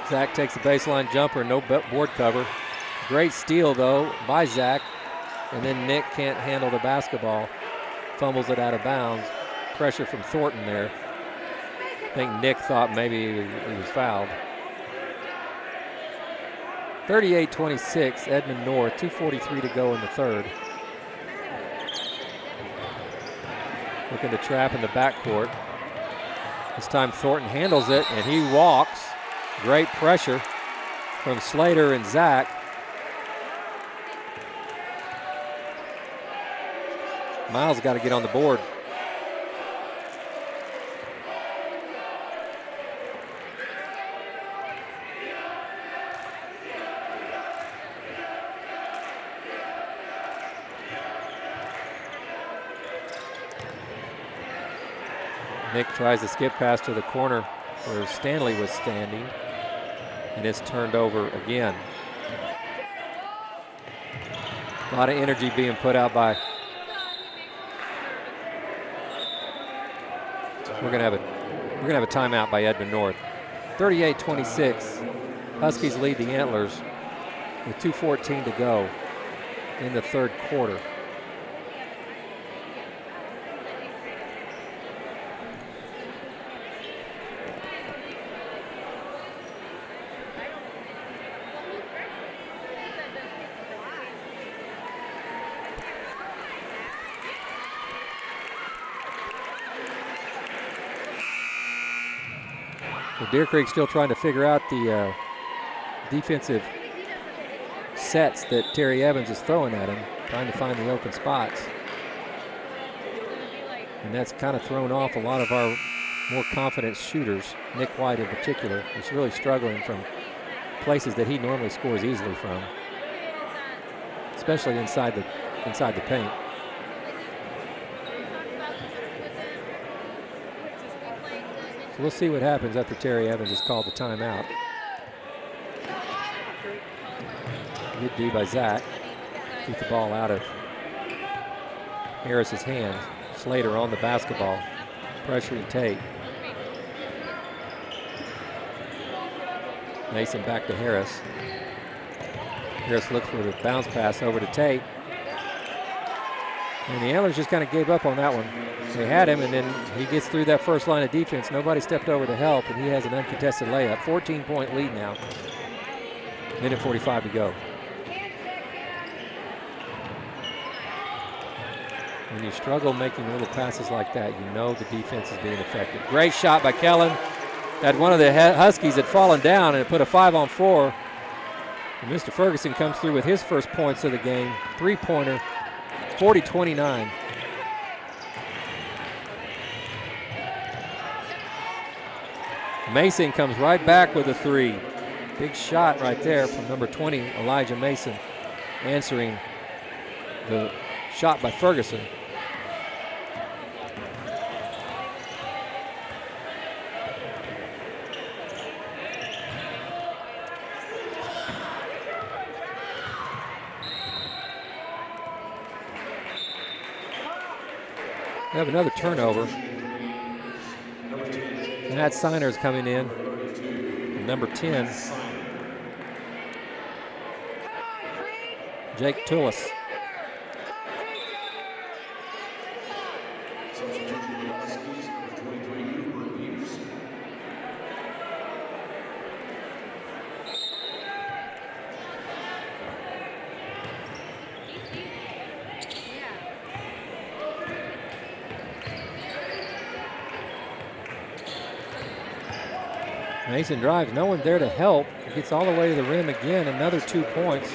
Zach takes the baseline jumper, no board cover. Great steal, though, by Zach. And then Nick can't handle the basketball. Fumbles it out of bounds. Pressure from Thornton there. I think Nick thought maybe he was fouled. 38-26, Edmond North, 2:43 to go in the third. Looking to trap in the backcourt. This time Thornton handles it, and he walks. Great pressure from Slater and Zach. Miles got to get on the board. Nick tries to skip pass to the corner where Stanley was standing, and it's turned over again. A lot of energy being put out by. We're gonna have a timeout by Edmond North. 38-26. Huskies lead the Antlers with 2:14 to go in the third quarter. Deer Creek still trying to figure out the defensive sets that Terry Evans is throwing at him, trying to find the open spots. And that's kind of thrown off a lot of our more confident shooters, Nick White in particular, who's really struggling from places that he normally scores easily from, especially inside the paint. So we'll see what happens after Terry Evans has called the timeout. Good D by Zach. Keep the ball out of Harris's hands. Slater on the basketball, pressuring Tate. Mason back to Harris. Harris looks for the bounce pass over to Tate. And the Antlers just kind of gave up on that one. They had him, and then he gets through that first line of defense. Nobody stepped over to help, and he has an uncontested layup. 14-point lead now. Minute 45 to go. When you struggle making little passes like that, you know the defense is being effective. Great shot by Kellen. Had one of the Huskies had fallen down and put a 5-on-4. And Mr. Ferguson comes through with his first points of the game. Three-pointer, 40-29. Mason comes right back with a three. Big shot right there from number 20, Elijah Mason, answering the shot by Ferguson. We have another turnover. Matt Siner's coming in, number 10. Jake Tullis. Mason drives, no one there to help. He gets all the way to the rim again. Another 2 points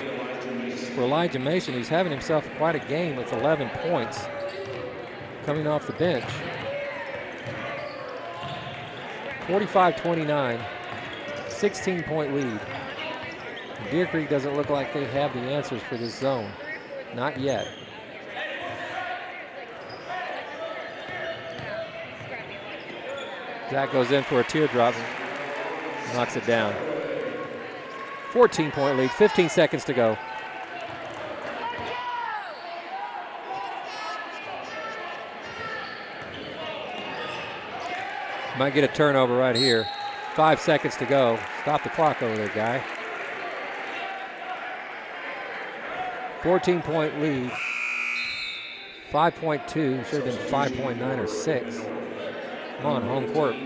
for Elijah Mason, who's having himself quite a game with 11 points coming off the bench. 45-29, 16-point lead. Deer Creek doesn't look like they have the answers for this zone. Not yet. Zach goes in for a teardrop and knocks it down. 14-point lead, 15 seconds to go. Might get a turnover right here. 5 seconds to go. Stop the clock over there, guy. 14-point lead. 5.2, should have been 5.9 or 6. Come on, home court.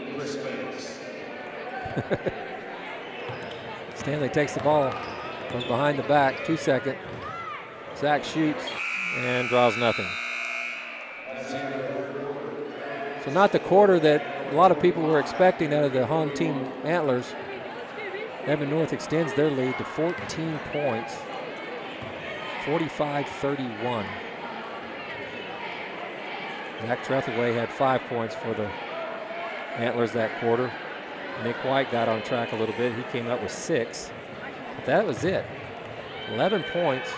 Stanley takes the ball, goes behind the back, 2 seconds. Zach shoots and draws nothing. So not the quarter that a lot of people were expecting out of the home team Antlers. Edmond North extends their lead to 14 points, 45-31. Zach Trethewey had 5 points for the Antlers that quarter. Nick White got on track a little bit. He came up with 6. But that was it. 11 points.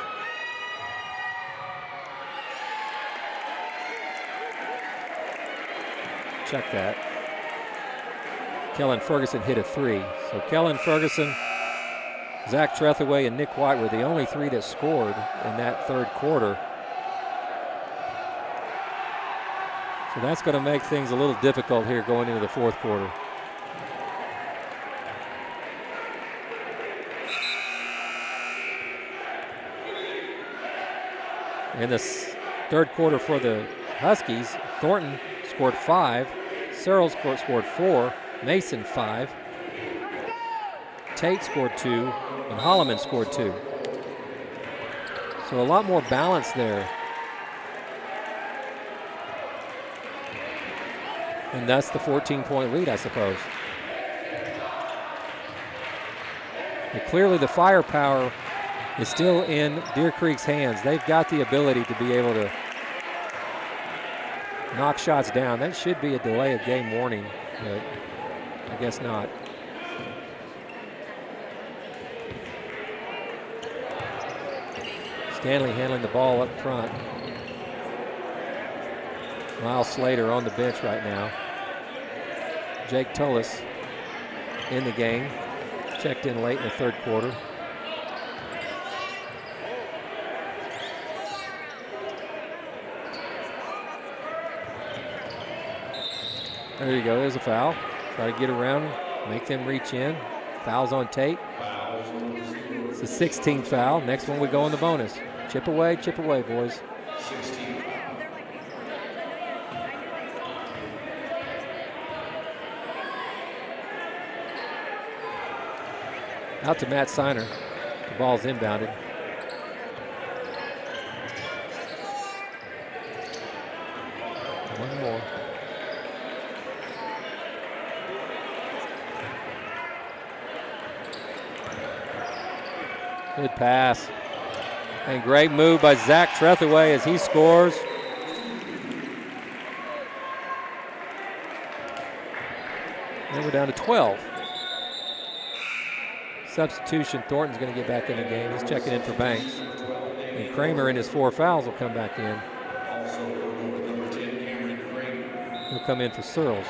Check that. Kellen Ferguson hit a 3. So Kellen Ferguson, Zach Trethewey, and Nick White were the only 3 that scored in that third quarter. So that's going to make things a little difficult here going into the fourth quarter. In the third quarter for the Huskies, Thornton scored 5, Searles scored 4, Mason 5, Tate scored 2, and Holloman scored 2. So a lot more balance there. And that's the 14-point lead, I suppose. And clearly the firepower is still in Deer Creek's hands. They've got the ability to be able to knock shots down. That should be a delay of game warning, but I guess not. Stanley handling the ball up front. Miles Slater on the bench right now. Jake Tullis in the game. Checked in late in the third quarter. There you go, there's a foul. Try to get around, make them reach in. Fouls on Tate. It's a 16th foul. Next one we go in the bonus. Chip away, boys. Out to Matt Seiner. The ball's inbounded. One more. Good pass. And great move by Zach Trethewey as he scores. And we're down to 12. Substitution, Thornton's going to get back in the game. He's checking in for Banks. And Kramer in his 4 fouls will come back in. He'll come in for Searles.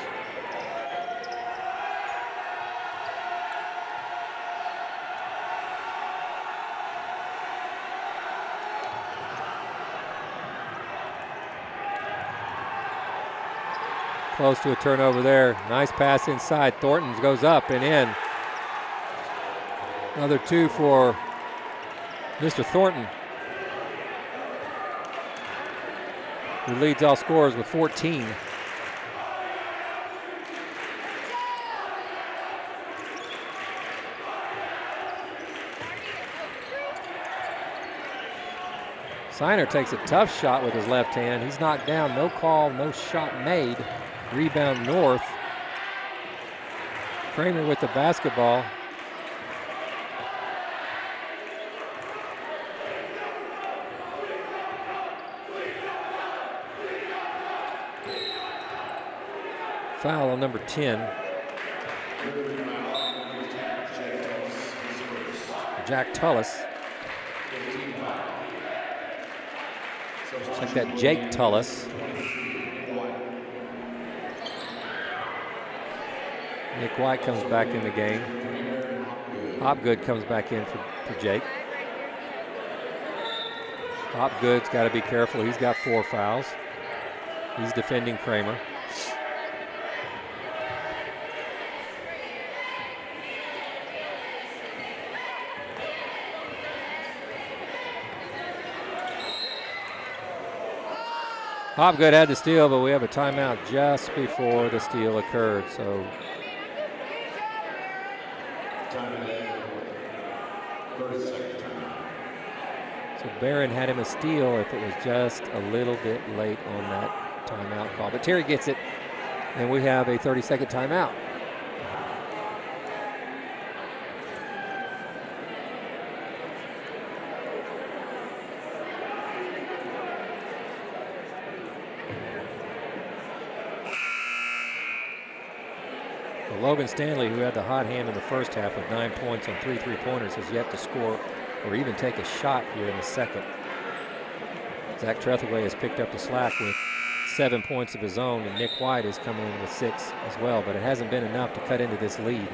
Close to a turnover there. Nice pass inside. Thornton goes up and in. Another 2 for Mr. Thornton, who leads all scorers with 14. Seiner takes a tough shot with his left hand. He's knocked down, no call, no shot made. Rebound North. Kramer with the basketball. Foul on number 10. Jack Tullis. Looks like that Jake Tullis. Nick White comes back in the game. Hopgood comes back in for Jake. Hopgood's got to be careful. He's got 4 fouls. He's defending Kramer. Hopgood had the steal, but we have a timeout just before the steal occurred. So Barron had him a steal if it was just a little bit late on that timeout call. But Terry gets it, and we have a 30-second timeout. Logan Stanley, who had the hot hand in the first half with 9 points on 3 3-pointers, has yet to score or even take a shot here in the second. Zach Trethewey has picked up the slack with 7 points of his own, and Nick White is coming in with 6 as well, but it hasn't been enough to cut into this lead.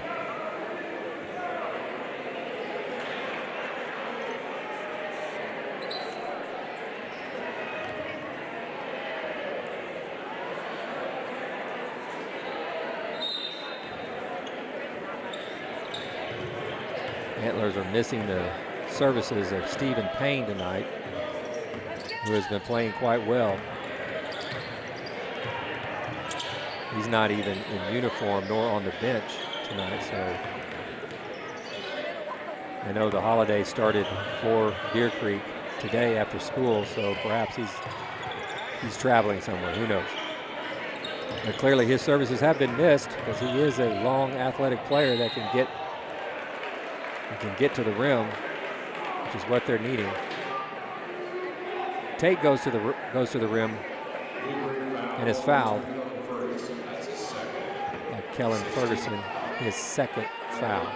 Antlers are missing the services of Stephen Payne tonight, who has been playing quite well. He's not even in uniform nor on the bench tonight, so I know the holiday started for Deer Creek today after school, so perhaps he's traveling somewhere, who knows. But clearly his services have been missed because he is a long athletic player that can get to the rim, which is what they're needing. Tate goes to the rim and is fouled by Kellen Ferguson, his second foul.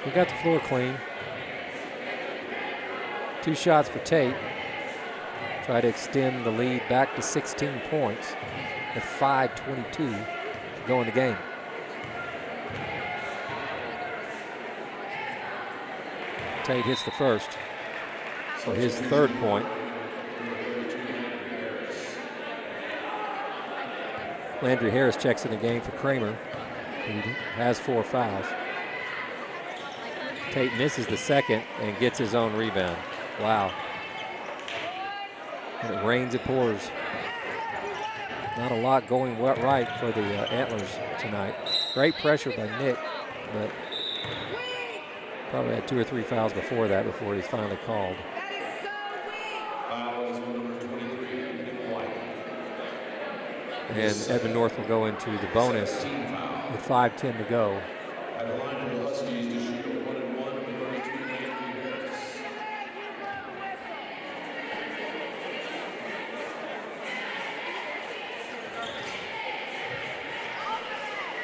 We got the floor clean. 2 shots for Tate. Try to extend the lead back to 16 points with 5:22 to go in the game. Tate hits the first for his 3rd point. Landry Harris checks in the game for Kramer, who has 4 fouls. Tate misses the second and gets his own rebound. Wow. When it rains, it pours. Not a lot going right for the Antlers tonight. Great pressure by Nick, but probably had 2 or 3 fouls before that before he's finally called. And Edmond North will go into the bonus with 5:10 to go.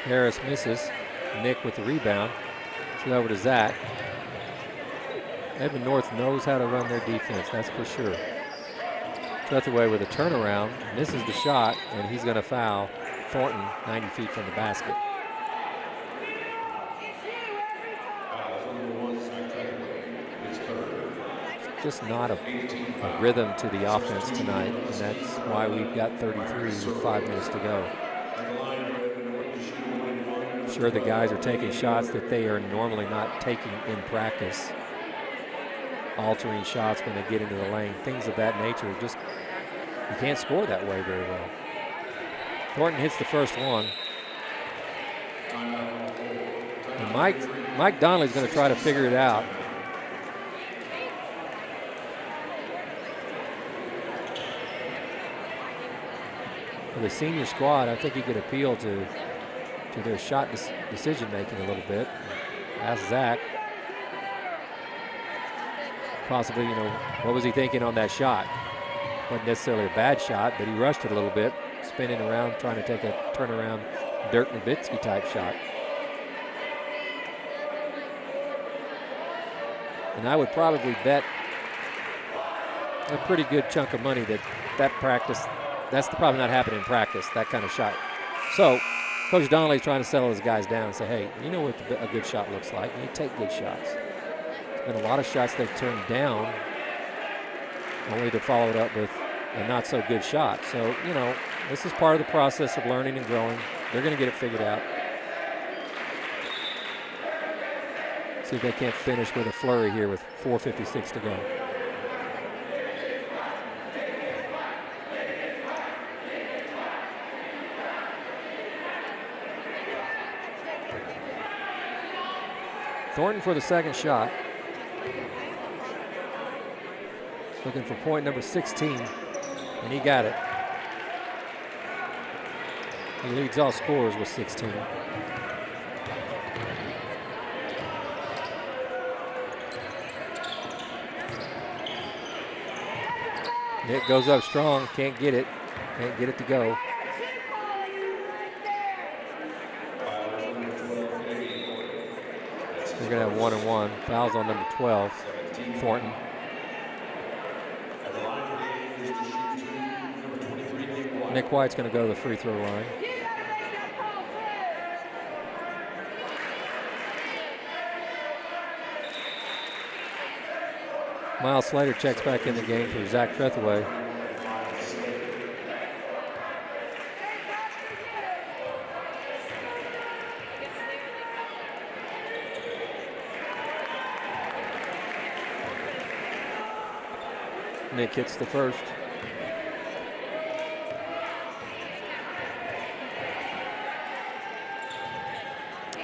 Harris misses. Nick with the rebound. It's over to Zach. Edmond North knows how to run their defense, that's for sure. Trethewey with a turnaround, misses the shot, and he's going to foul Thornton 90 feet from the basket. Just not a rhythm to the offense tonight, and that's why we've got 33 with 5 minutes to go. Sure, the guys are taking shots that they are normally not taking in practice. Altering shots when they get into the lane, things of that nature. Just, you can't score that way very well. Thornton hits the first one. And Mike Mike Donnelly's going to try to figure it out. For the senior squad, I think he could appeal to their shot decision making a little bit. Ask Zach. Possibly, what was he thinking on that shot? Wasn't necessarily a bad shot, but he rushed it a little bit, spinning around, trying to take a turnaround Dirk Nowitzki type shot. And I would probably bet a pretty good chunk of money that practice, that's probably not happening in practice, that kind of shot. So Coach Donnelly's trying to settle his guys down and say, hey, you know what a good shot looks like. You take good shots. There's been a lot of shots they've turned down only to follow it up with a not so good shot. So, this is part of the process of learning and growing. They're going to get it figured out. See if they can't finish with a flurry here with 4:56 to go. Thornton for the second shot. Looking for point number 16, and he got it. He leads all scorers with 16. Nick goes up strong, can't get it to go. We're gonna have 1-1. Fouls on number 12, Thornton. Nick White's gonna go to the free throw line. Miles Slater checks back in the game for Zach Trethewey. Nick hits the first.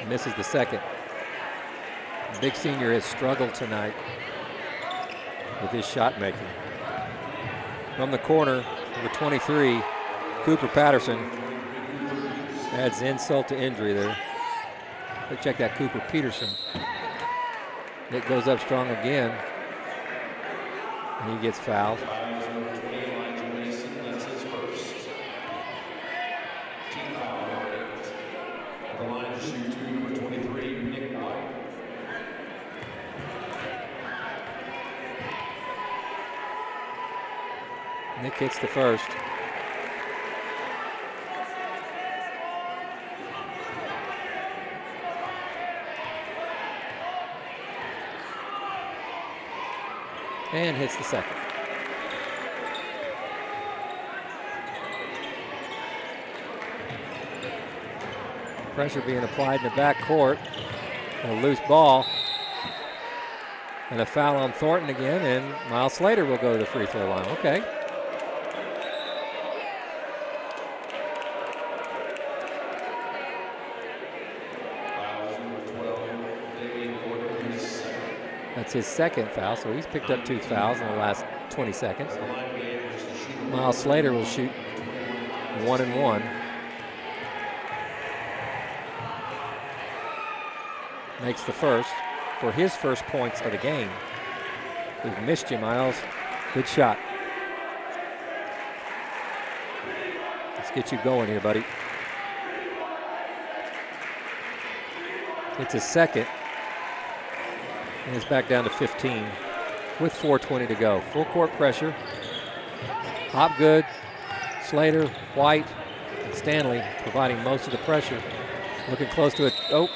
Misses the second. The big senior has struggled tonight with his shot making. From the corner, number 23, Cooper Patterson adds insult to injury there. Let's check that Cooper Peterson. Nick goes up strong again, and he gets fouled. Nick hits the first. And hits the second. Pressure being applied in the back court. A loose ball. And a foul on Thornton again, and Miles Slater will go to the free throw line. Okay. That's his second foul, so he's picked up 2 fouls in the last 20 seconds. Miles Slater will shoot 1-1. Makes the first for his first points of the game. We've missed you, Miles. Good shot. Let's get you going here, buddy. It's his second. And it's back down to 15 with 4:20 to go. Full court pressure. Hopgood, Slater, White, and Stanley providing most of the pressure. Looking close to it. Oh.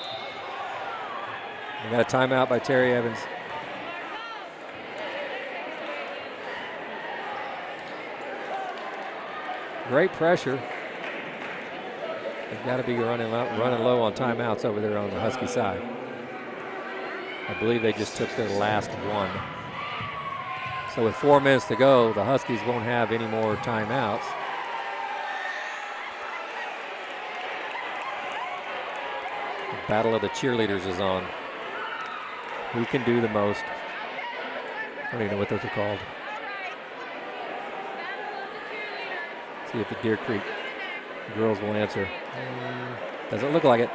We got a timeout by Terry Evans. Great pressure. They've got to be running low on timeouts over there on the Husky side. I believe they just took their last one. So with 4 minutes to go, the Huskies won't have any more timeouts. The battle of the cheerleaders is on. Who can do the most? I don't even know what those are called. See if the Deer Creek girls will answer. Doesn't look like it.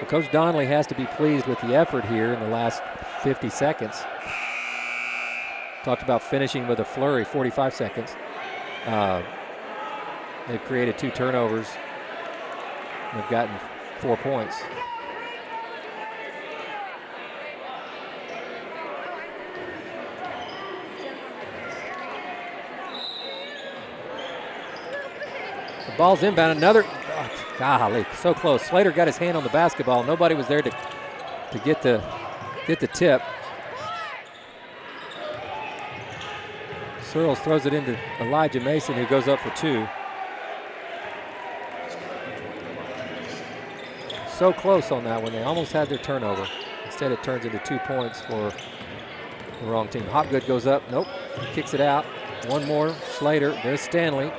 So Coach Donnelly has to be pleased with the effort here in the last 50 seconds. Talked about finishing with a flurry, 45 seconds. They've created 2 turnovers. They've gotten 4 points. The ball's inbound. Another, golly, so close. Slater got his hand on the basketball. Nobody was there to get the tip. Searles throws it into Elijah Mason, who goes up for 2. So close on that one. They almost had their turnover. Instead, it turns into 2 points for the wrong team. Hopgood goes up. Nope. He kicks it out. One more. Slater. There's Stanley.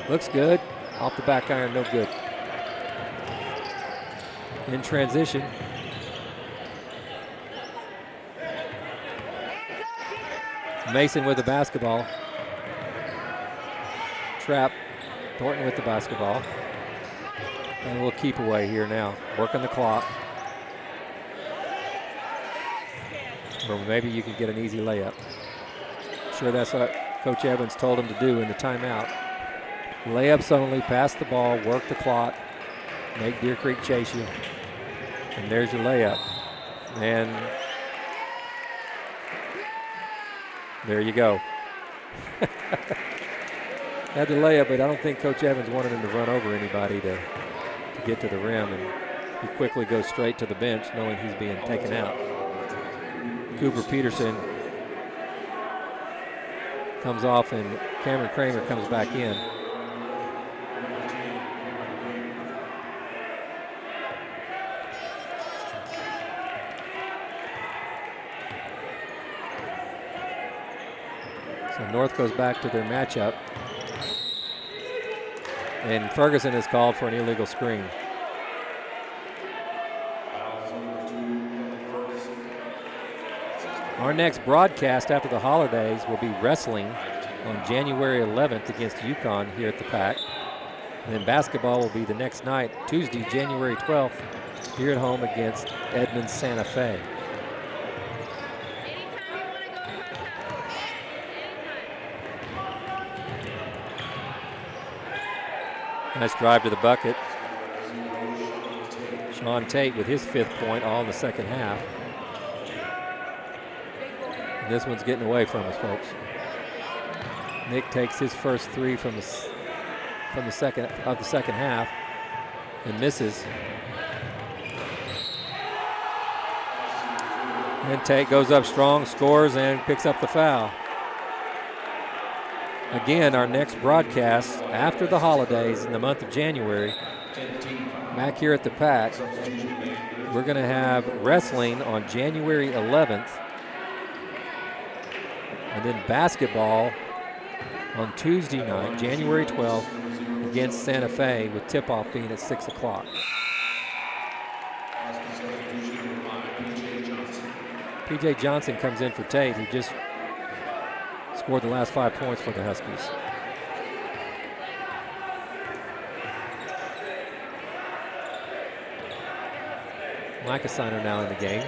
Looks good. Off the back iron. No good. In transition. Mason with the basketball. Trap. Thornton with the basketball. And we'll keep away here now. Working the clock. Or maybe you can get an easy layup. Sure, that's what Coach Evans told him to do in the timeout. Layups only, pass the ball, work the clock, make Deer Creek chase you. And there's your layup. And there you go. Had the layup, but I don't think Coach Evans wanted him to run over anybody to get to the rim, and he quickly goes straight to the bench knowing he's being taken out. Cooper Peterson comes off and Cameron Kramer comes back in. So North goes back to their matchup. And Ferguson is called for an illegal screen. Our next broadcast after the holidays will be wrestling on January 11th against UConn here at the PAC. And then basketball will be the next night, Tuesday, January 12th, here at home against Edmond Santa Fe. Nice drive to the bucket. Sean Tate with his 5th point all in the second half. And this one's getting away from us, folks. Nick takes his first 3 from the second half and misses. And Tate goes up strong, scores, and picks up the foul. Again, our next broadcast after the holidays in the month of January, back here at the PAC, we're going to have wrestling on January 11th, and then basketball on Tuesday night, January 12th, against Santa Fe, with tip-off being at 6 o'clock. P.J. Johnson comes in for Tate, who just scored the last 5 points for the Huskies. Micah Signer now in the game.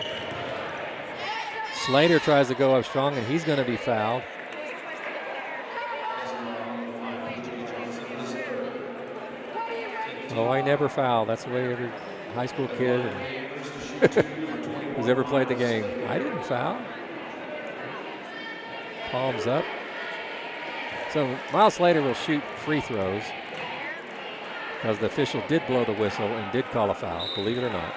Slater tries to go up strong, and he's going to be fouled. Oh, I never foul. That's the way every high school kid who's ever played the game. I didn't foul. Palms up. So Miles Slater will shoot free throws because the official did blow the whistle and did call a foul, believe it or not.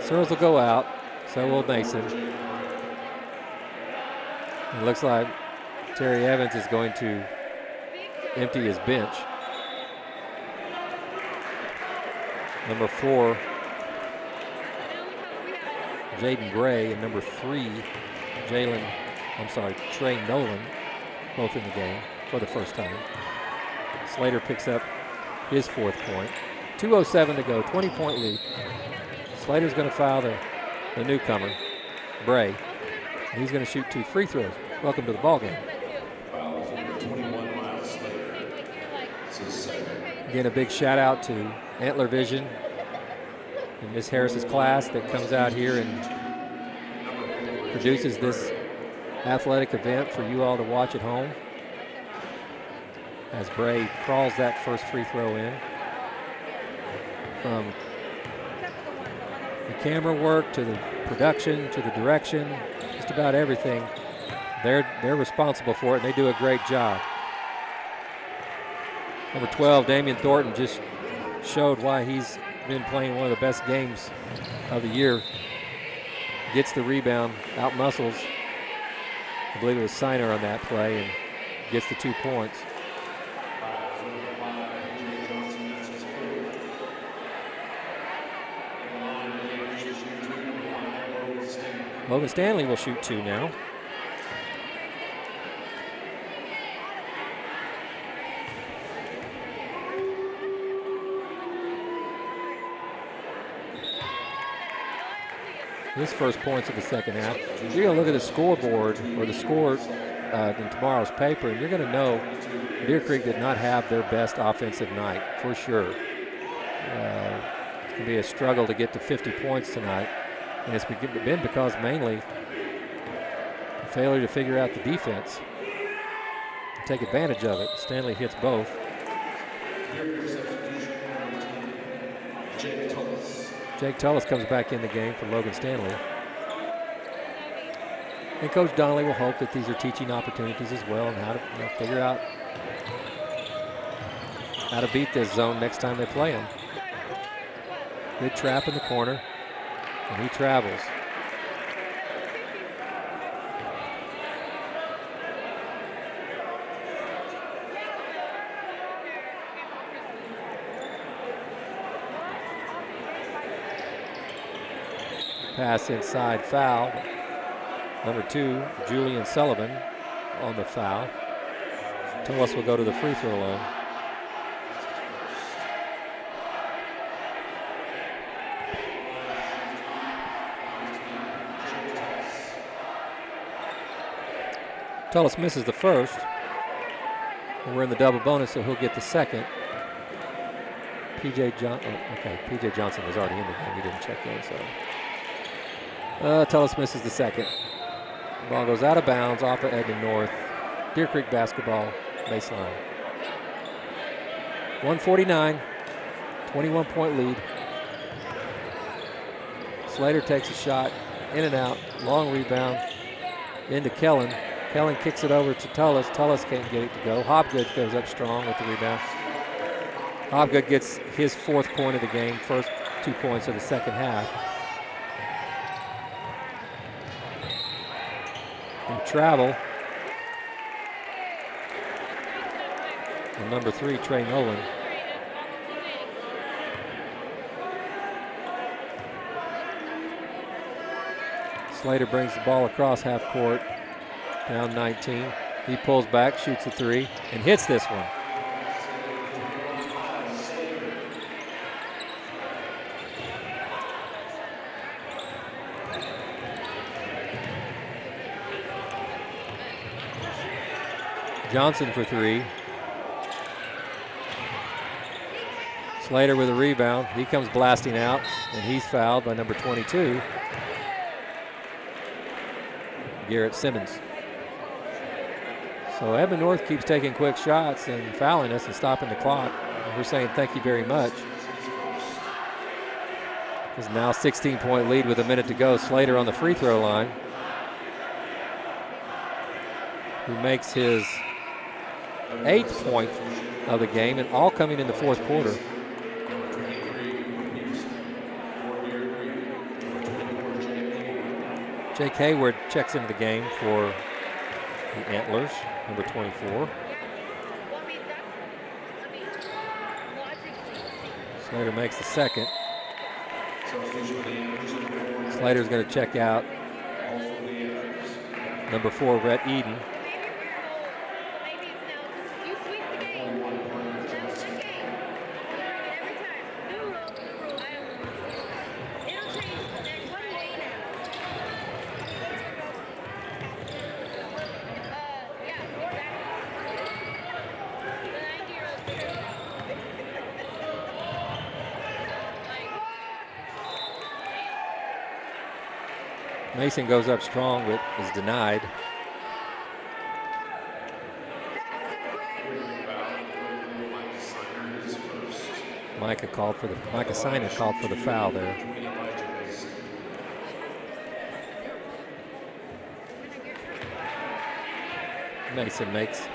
Searles will go out, so will Mason. It looks like Terry Evans is going to empty his bench. Number 4, Jaden Gray, and number 3, Trey Nolan, both in the game for the first time. Slater picks up his 4th point. 2:07 to go, 20-point lead. Slater's going to foul the newcomer, Bray. He's going to shoot 2 free throws. Welcome to the ball game. Again, a big shout out to Antler Vision and Miss Harris's class that comes out here and produces this athletic event for you all to watch at home. As Bray crawls that first free throw in. From the camera work to the production to the direction, just about everything, they're responsible for it, and they do a great job. Number 12, Damian Thornton, just showed why he's been playing one of the best games of the year. Gets the rebound, out-muscles, I believe it was Siner on that play, and gets the 2 points. Logan Stanley will shoot 2 now. His first points of the second half. You're going to look at the scoreboard or the score in tomorrow's paper, and you're going to know Deer Creek did not have their best offensive night, for sure. It's going to be a struggle to get to 50 points tonight, and it's been because mainly a failure to figure out the defense and take advantage of it. Stanley hits both. Jake Tullis comes back in the game for Logan Stanley. And Coach Donnelly will hope that these are teaching opportunities as well and how to figure out how to beat this zone next time they play them. Good trap in the corner, and he travels. Pass inside, foul. Number 2, Julian Sullivan on the foul. Tullis will go to the free throw line. Tullis misses the first. And we're in the double bonus, so he'll get the second. P.J. Johnson was already in the game. He didn't check in, so. Tullis misses the second. The ball goes out of bounds off of Edmond North. Deer Creek basketball baseline. 149, 21-point lead. Slater takes a shot, in and out, long rebound, into Kellen. Kellen kicks it over to Tullis. Tullis can't get it to go. Hobgood goes up strong with the rebound. Hobgood gets his 4th point of the game, first 2 points of the second half. And travel. And number 3, Trey Nolan. Slater brings the ball across half court, down 19. He pulls back, shoots a 3, and hits this one. Johnson for 3. Slater with a rebound. He comes blasting out, and he's fouled by number 22, Garrett Simmons. So Edmond North keeps taking quick shots and fouling us and stopping the clock. We're saying thank you very much. It's now a 16-point lead with a minute to go. Slater on the free throw line, who makes his 8th point of the game, and all coming in the 4th quarter. Jake Hayward checks into the game for the Antlers, number 24. Slater makes the second. Slater's going to check out number 4, Rhett Eden. Mason goes up strong, but is denied. Micah Siner called for the foul there. Mason makes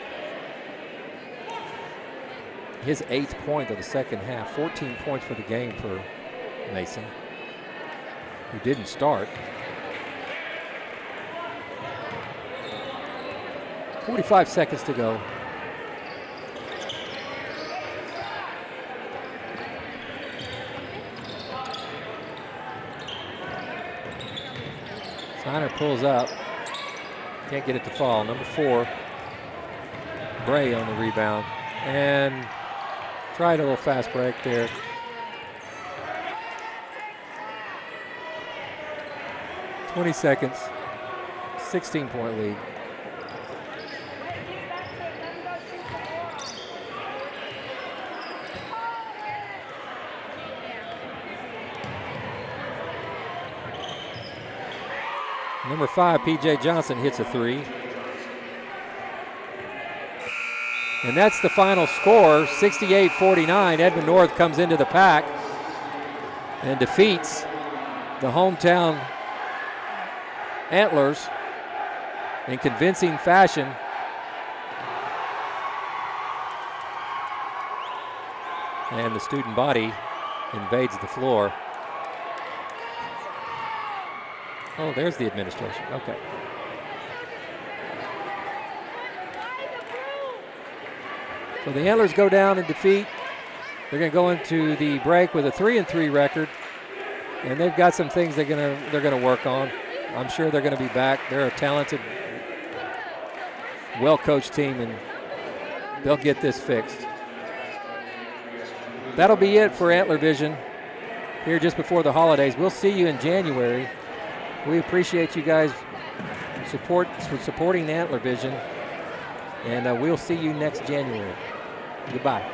his 8th point of the second half. 14 points for the game for Mason, who didn't start. 45 seconds to go. Siner pulls up. Can't get it to fall. Number 4, Bray on the rebound. And tried a little fast break there. .20 seconds. 16-point lead. Number 5, P.J. Johnson hits a 3. And that's the final score, 68-49. Edmond North comes into the pack and defeats the hometown Antlers in convincing fashion. And the student body invades the floor. Oh, there's the administration. Okay. So the Antlers go down in defeat. They're going to go into the break with a 3-3 record, and they've got some things they're going to work on. I'm sure they're going to be back. They're a talented, well-coached team, and they'll get this fixed. That'll be it for Antler Vision here just before the holidays. We'll see you in January. We appreciate you guys supporting Antler Vision, and we'll see you next January. Goodbye.